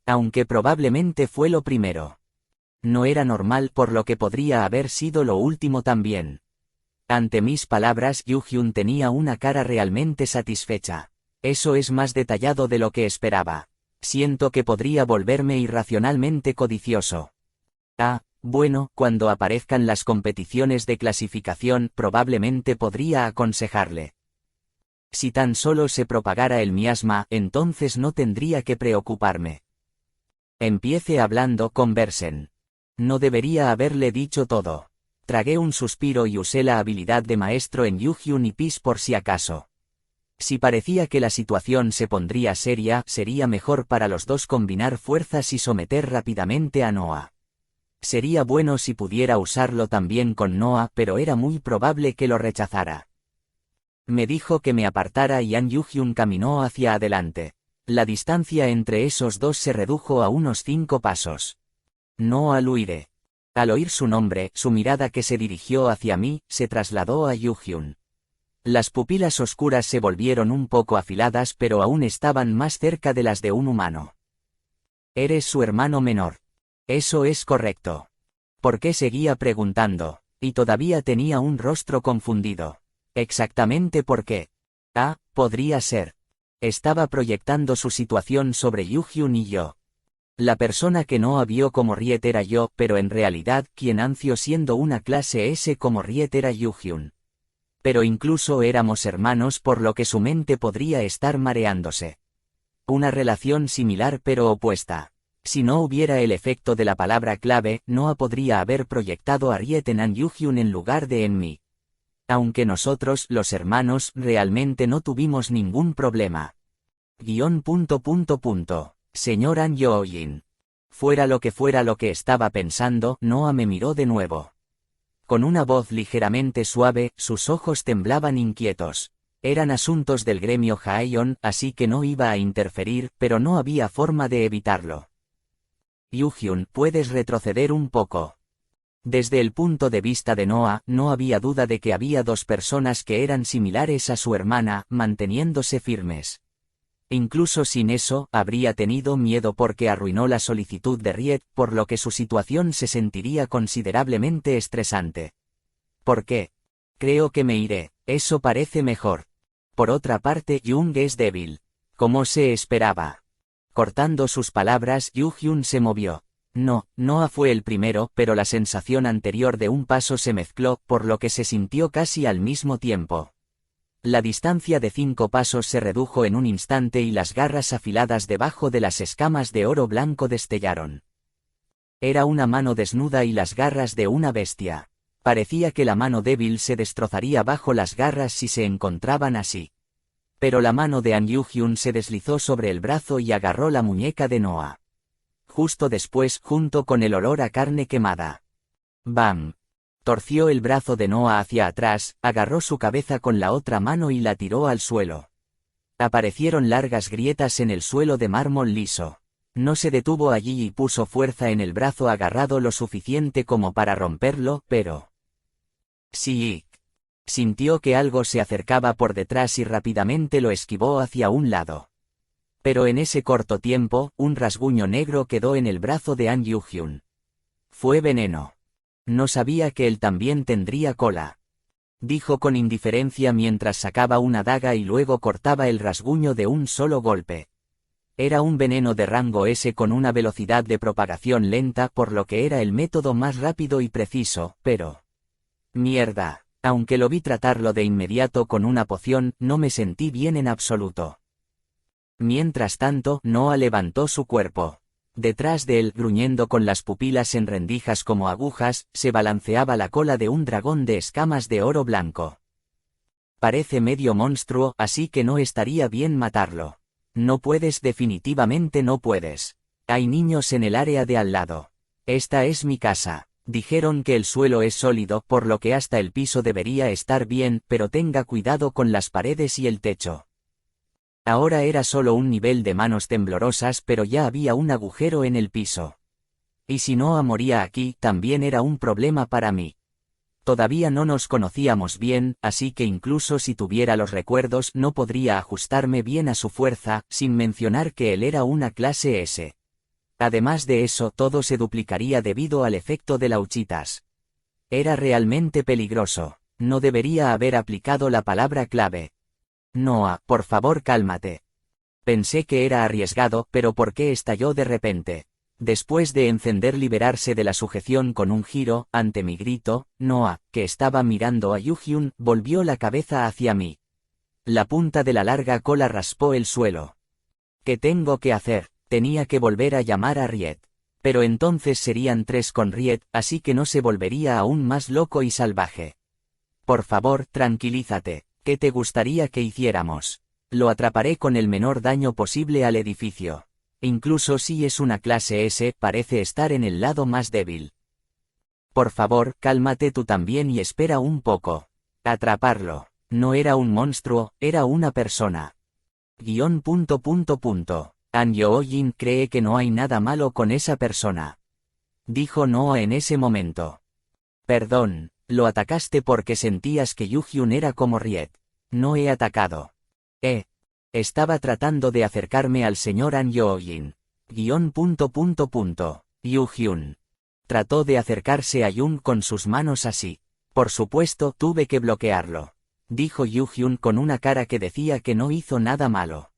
Aunque probablemente fue lo primero. No era normal, por lo que podría haber sido lo último también. Ante mis palabras, Yu-hyun tenía una cara realmente satisfecha. Eso es más detallado de lo que esperaba. Siento que podría volverme irracionalmente codicioso. Bueno, cuando aparezcan las competiciones de clasificación, probablemente podría aconsejarle. Si tan solo se propagara el miasma, entonces no tendría que preocuparme. Empiece hablando, conversen. No debería haberle dicho todo. Tragué un suspiro y usé la habilidad de maestro en Yu-hyun y Pis por si acaso. Si parecía que la situación se pondría seria, sería mejor para los dos combinar fuerzas y someter rápidamente a Noah. Sería bueno si pudiera usarlo también con Noah, pero era muy probable que lo rechazara. Me dijo que me apartara y An Yu-hyun caminó hacia adelante. La distancia entre esos dos se redujo a unos 5 pasos. Noah lo iré. Al oír su nombre, su mirada que se dirigió hacia mí, se trasladó a Yu-hyun. Las pupilas oscuras se volvieron un poco afiladas, pero aún estaban más cerca de las de un humano. Eres su hermano menor. Eso es correcto. ¿Por qué seguía preguntando? Y todavía tenía un rostro confundido. Exactamente por qué. Podría ser. Estaba proyectando su situación sobre Yu-hyun y yo. La persona que no vio como Riet era yo, pero en realidad quien ansió siendo una clase S como Riet era Yu-hyun. Pero incluso éramos hermanos, por lo que su mente podría estar mareándose. Una relación similar pero opuesta. Si no hubiera el efecto de la palabra clave, Noah podría haber proyectado a Riet en An Yu-hyun en lugar de en mí. Aunque nosotros, los hermanos, realmente no tuvimos ningún problema. Señor An Yo-jin. Fuera lo que estaba pensando, Noah me miró de nuevo. Con una voz ligeramente suave, sus ojos temblaban inquietos. Eran asuntos del gremio Haeyeon, así que no iba a interferir, pero no había forma de evitarlo. Yu-hyun, puedes retroceder un poco. Desde el punto de vista de Noah, no había duda de que había dos personas que eran similares a su hermana, manteniéndose firmes. Incluso sin eso, habría tenido miedo porque arruinó la solicitud de Riet, por lo que su situación se sentiría considerablemente estresante. ¿Por qué? Creo que me iré, eso parece mejor. Por otra parte, Jung es débil. Como se esperaba. Cortando sus palabras, Yu-hyun se movió. No, Noah fue el primero, pero la sensación anterior de un paso se mezcló, por lo que se sintió casi al mismo tiempo. La distancia de 5 pasos se redujo en un instante y las garras afiladas debajo de las escamas de oro blanco destellaron. Era una mano desnuda y las garras de una bestia. Parecía que la mano débil se destrozaría bajo las garras si se encontraban así. Pero la mano de An Yu-hyun se deslizó sobre el brazo y agarró la muñeca de Noah. Justo después, junto con el olor a carne quemada. ¡Bam! Torció el brazo de Noah hacia atrás, agarró su cabeza con la otra mano y la tiró al suelo. Aparecieron largas grietas en el suelo de mármol liso. No se detuvo allí y puso fuerza en el brazo agarrado lo suficiente como para romperlo, pero... Sí. Sintió que algo se acercaba por detrás y rápidamente lo esquivó hacia un lado. Pero en ese corto tiempo, un rasguño negro quedó en el brazo de An Yu-hyun. Fue veneno. No sabía que él también tendría cola. Dijo con indiferencia mientras sacaba una daga y luego cortaba el rasguño de un solo golpe. Era un veneno de rango S con una velocidad de propagación lenta, por lo que era el método más rápido y preciso, pero... Mierda. Aunque lo vi tratarlo de inmediato con una poción, no me sentí bien en absoluto. Mientras tanto, Noah levantó su cuerpo. Detrás de él, gruñendo con las pupilas en rendijas como agujas, se balanceaba la cola de un dragón de escamas de oro blanco. Parece medio monstruo, así que no estaría bien matarlo. No puedes, definitivamente no puedes. Hay niños en el área de al lado. Esta es mi casa. Dijeron que el suelo es sólido, por lo que hasta el piso debería estar bien, pero tenga cuidado con las paredes y el techo. Ahora era solo un nivel de manos temblorosas, pero ya había un agujero en el piso. Y si Noah moría aquí, también era un problema para mí. Todavía no nos conocíamos bien, así que incluso si tuviera los recuerdos no podría ajustarme bien a su fuerza, sin mencionar que él era una clase S. Además de eso, todo se duplicaría debido al efecto de la Uchitas. Era realmente peligroso. No debería haber aplicado la palabra clave. Noah, por favor cálmate. Pensé que era arriesgado, pero ¿por qué estalló de repente? Después de encender liberarse de la sujeción con un giro, ante mi grito, Noah, que estaba mirando a Yu-hyun, volvió la cabeza hacia mí. La punta de la larga cola raspó el suelo. ¿Qué tengo que hacer? Tenía que volver a llamar a Riet. Pero entonces serían 3 con Riet, así que no se volvería aún más loco y salvaje. Por favor, tranquilízate. ¿Qué te gustaría que hiciéramos? Lo atraparé con el menor daño posible al edificio. Incluso si es una clase S, parece estar en el lado más débil. Por favor, cálmate tú también y espera un poco. Atraparlo. No era un monstruo, era una persona. An Yo-jin cree que no hay nada malo con esa persona. Dijo Noah en ese momento. Perdón, lo atacaste porque sentías que Yu-hyun era como Riet. No he atacado. Estaba tratando de acercarme al señor An Yo-jin. Yu-hyun. Trató de acercarse a Jung con sus manos así. Por supuesto, tuve que bloquearlo. Dijo Yu-hyun con una cara que decía que no hizo nada malo.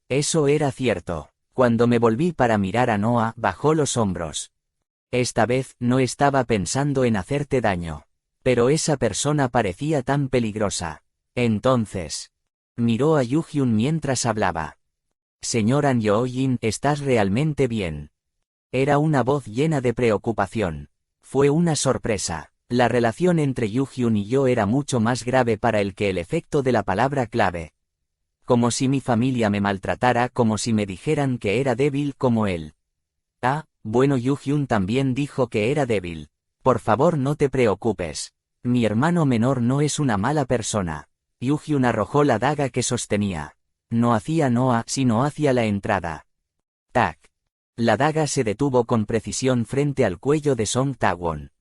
Eso era cierto. Cuando me volví para mirar a Noah, bajó los hombros. Esta vez, no estaba pensando en hacerte daño. Pero esa persona parecía tan peligrosa. Entonces, miró a Yu-hyun mientras hablaba. Señor An Yo-jin, ¿estás realmente bien? Era una voz llena de preocupación. Fue una sorpresa. La relación entre Yu-hyun y yo era mucho más grave para él que el efecto de la palabra clave. Como si mi familia me maltratara, como si me dijeran que era débil como él. Ah, bueno, Yu-hyun también dijo que era débil. Por favor, no te preocupes. Mi hermano menor no es una mala persona. Yu-hyun arrojó la daga que sostenía. No hacia Noah, sino hacia la entrada. Tac. La daga se detuvo con precisión frente al cuello de Song Ta-won.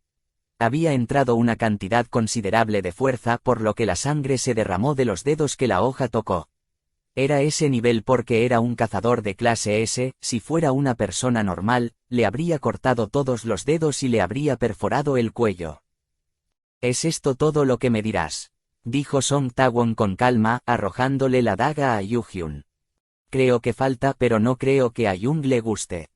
Había entrado una cantidad considerable de fuerza, por lo que la sangre se derramó de los dedos que la hoja tocó. Era ese nivel porque era un cazador de clase S, si fuera una persona normal, le habría cortado todos los dedos y le habría perforado el cuello. ¿Es esto todo lo que me dirás?, dijo Song Ta-won con calma, arrojándole la daga a Yu-hyun. Creo que falta, pero no creo que a Jung le guste.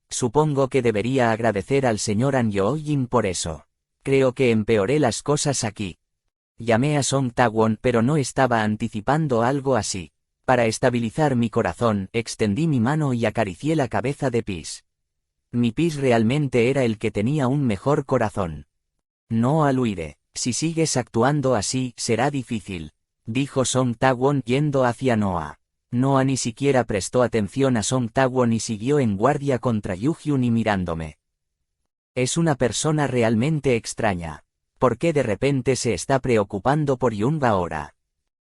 Supongo que debería agradecer al señor An Yo-jin por eso. Creo que empeoré las cosas aquí. Llamé a Song Ta-won, pero no estaba anticipando algo así. Para estabilizar mi corazón, extendí mi mano y acaricié la cabeza de Pis. Mi Pis realmente era el que tenía un mejor corazón. No, Aluide, si sigues actuando así, será difícil, dijo Song Ta-won yendo hacia Noah. Noah ni siquiera prestó atención a Song Ta-won y siguió en guardia contra Yu-hyun y mirándome. Es una persona realmente extraña. ¿Por qué de repente se está preocupando por Jung ahora?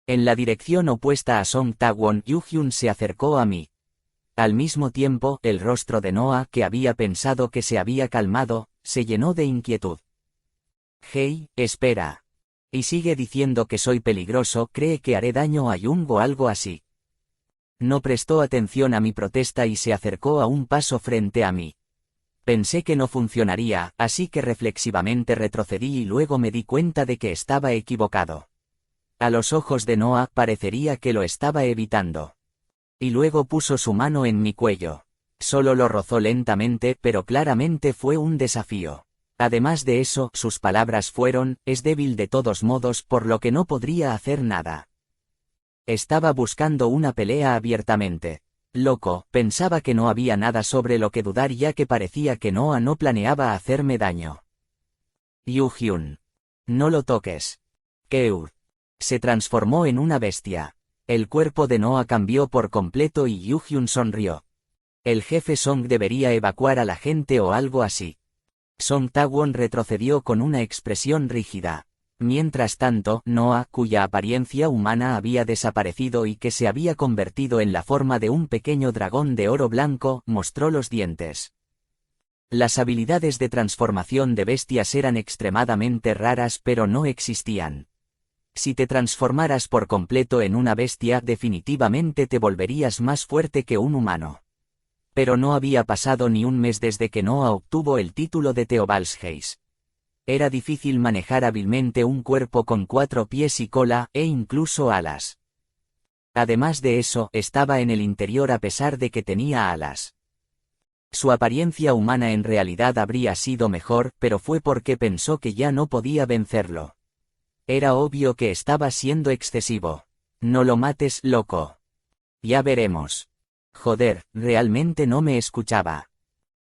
En la dirección opuesta a Song Ta-won, Yu-hyun se acercó a mí. Al mismo tiempo, el rostro de Noah, que había pensado que se había calmado, se llenó de inquietud. Hey, espera. Y sigue diciendo que soy peligroso, cree que haré daño a Jung o algo así. No prestó atención a mi protesta y se acercó a un paso frente a mí. Pensé que no funcionaría, así que reflexivamente retrocedí y luego me di cuenta de que estaba equivocado. A los ojos de Noah parecería que lo estaba evitando. Y luego puso su mano en mi cuello. Solo lo rozó lentamente, pero claramente fue un desafío. Además de eso, sus palabras fueron, es débil de todos modos, por lo que no podría hacer nada. Estaba buscando una pelea abiertamente. Loco, pensaba que no había nada sobre lo que dudar ya que parecía que Noah no planeaba hacerme daño. Yu-hyun. No lo toques. Keur. Se transformó en una bestia. El cuerpo de Noah cambió por completo y Yu-hyun sonrió. El jefe Song debería evacuar a la gente o algo así. Song Ta-won retrocedió con una expresión rígida. Mientras tanto, Noah, cuya apariencia humana había desaparecido y que se había convertido en la forma de un pequeño dragón de oro blanco, mostró los dientes. Las habilidades de transformación de bestias eran extremadamente raras, pero no existían. Si te transformaras por completo en una bestia, definitivamente te volverías más fuerte que un humano. Pero no había pasado ni un mes desde que Noah obtuvo el título de Theobalds. Era difícil manejar hábilmente un cuerpo con 4 pies y cola, e incluso alas. Además de eso, estaba en el interior a pesar de que tenía alas. Su apariencia humana en realidad habría sido mejor, pero fue porque pensó que ya no podía vencerlo. Era obvio que estaba siendo excesivo. No lo mates, loco. Ya veremos. Joder, realmente no me escuchaba.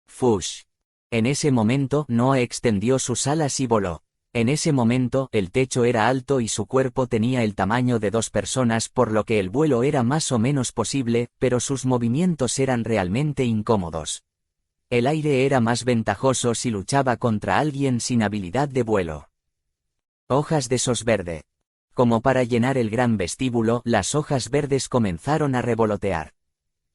Fush. En ese momento, Noah extendió sus alas y voló. En ese momento, el techo era alto y su cuerpo tenía el tamaño de 2 personas, por lo que el vuelo era más o menos posible, pero sus movimientos eran realmente incómodos. El aire era más ventajoso si luchaba contra alguien sin habilidad de vuelo. Hojas de sos verde. Como para llenar el gran vestíbulo, las hojas verdes comenzaron a revolotear.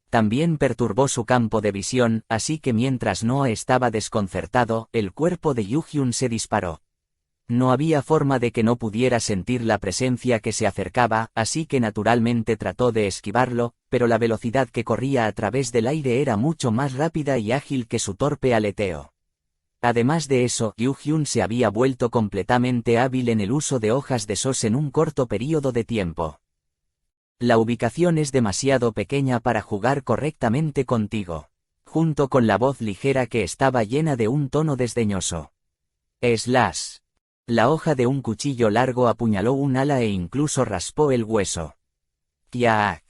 También perturbó su campo de visión, así que mientras Noah estaba desconcertado, el cuerpo de Yu-hyun se disparó. No había forma de que no pudiera sentir la presencia que se acercaba, así que naturalmente trató de esquivarlo, pero la velocidad que corría a través del aire era mucho más rápida y ágil que su torpe aleteo. Además de eso, Yu-hyun se había vuelto completamente hábil en el uso de hojas de sos en un corto período de tiempo. La ubicación es demasiado pequeña para jugar correctamente contigo. Junto con la voz ligera que estaba llena de un tono desdeñoso. Slash. La hoja de un cuchillo largo apuñaló un ala e incluso raspó el hueso. Kiaak.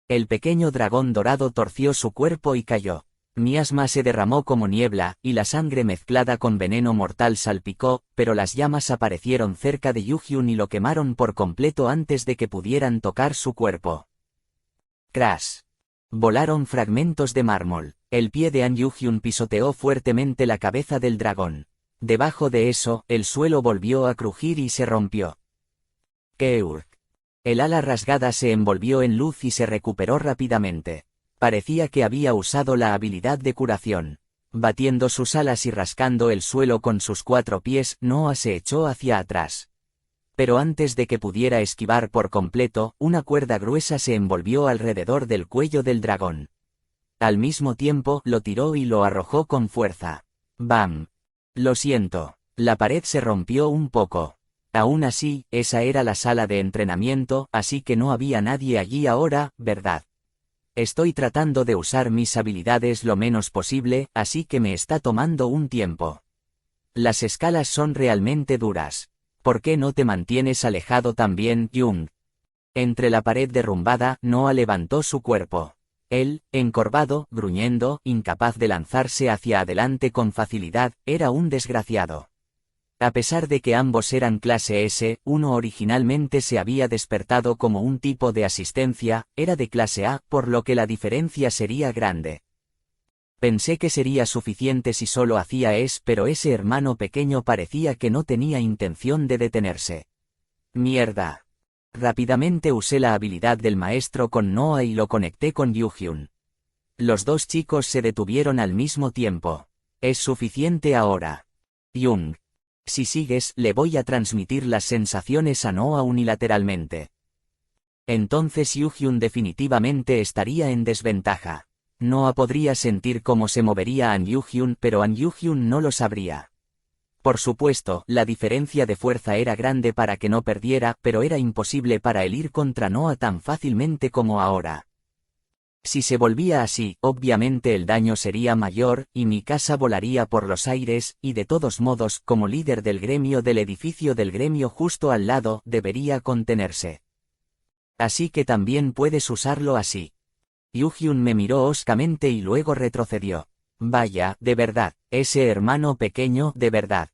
El pequeño dragón dorado torció su cuerpo y cayó. Mi asma se derramó como niebla, y la sangre mezclada con veneno mortal salpicó, pero las llamas aparecieron cerca de Yuhyun y lo quemaron por completo antes de que pudieran tocar su cuerpo. Crash. Volaron fragmentos de mármol. El pie de An Yuhyun pisoteó fuertemente la cabeza del dragón. Debajo de eso, el suelo volvió a crujir y se rompió. Keurk. El ala rasgada se envolvió en luz y se recuperó rápidamente. Parecía que había usado la habilidad de curación. Batiendo sus alas y rascando el suelo con sus 4 pies, Noah se echó hacia atrás. Pero antes de que pudiera esquivar por completo, una cuerda gruesa se envolvió alrededor del cuello del dragón. Al mismo tiempo, lo tiró y lo arrojó con fuerza. ¡Bam! Lo siento. La pared se rompió un poco. Aún así, esa era la sala de entrenamiento, así que no había nadie allí ahora, ¿verdad? Estoy tratando de usar mis habilidades lo menos posible, así que me está tomando un tiempo. Las escalas son realmente duras. ¿Por qué no te mantienes alejado también, Jung? Entre la pared derrumbada, Noah levantó su cuerpo. Él, encorvado, gruñendo, incapaz de lanzarse hacia adelante con facilidad, era un desgraciado. A pesar de que ambos eran clase S, uno originalmente se había despertado como un tipo de asistencia, era de clase A, por lo que la diferencia sería grande. Pensé que sería suficiente si solo hacía pero ese hermano pequeño parecía que no tenía intención de detenerse. ¡Mierda! Rápidamente usé la habilidad del maestro con Noah y lo conecté con Yuhyun. Los dos chicos se detuvieron al mismo tiempo. Es suficiente ahora. Jung. Si sigues, le voy a transmitir las sensaciones a Noah unilateralmente. Entonces Yuhyun definitivamente estaría en desventaja. Noah podría sentir cómo se movería An Yuhyun, pero An Yuhyun no lo sabría. Por supuesto, la diferencia de fuerza era grande para que no perdiera, pero era imposible para él ir contra Noah tan fácilmente como ahora. Si se volvía así, obviamente el daño sería mayor, y mi casa volaría por los aires, y de todos modos, como líder del gremio del edificio del gremio justo al lado, debería contenerse. Así que también puedes usarlo así. Yuhyun me miró hoscamente y luego retrocedió. Vaya, de verdad, ese hermano pequeño, de verdad.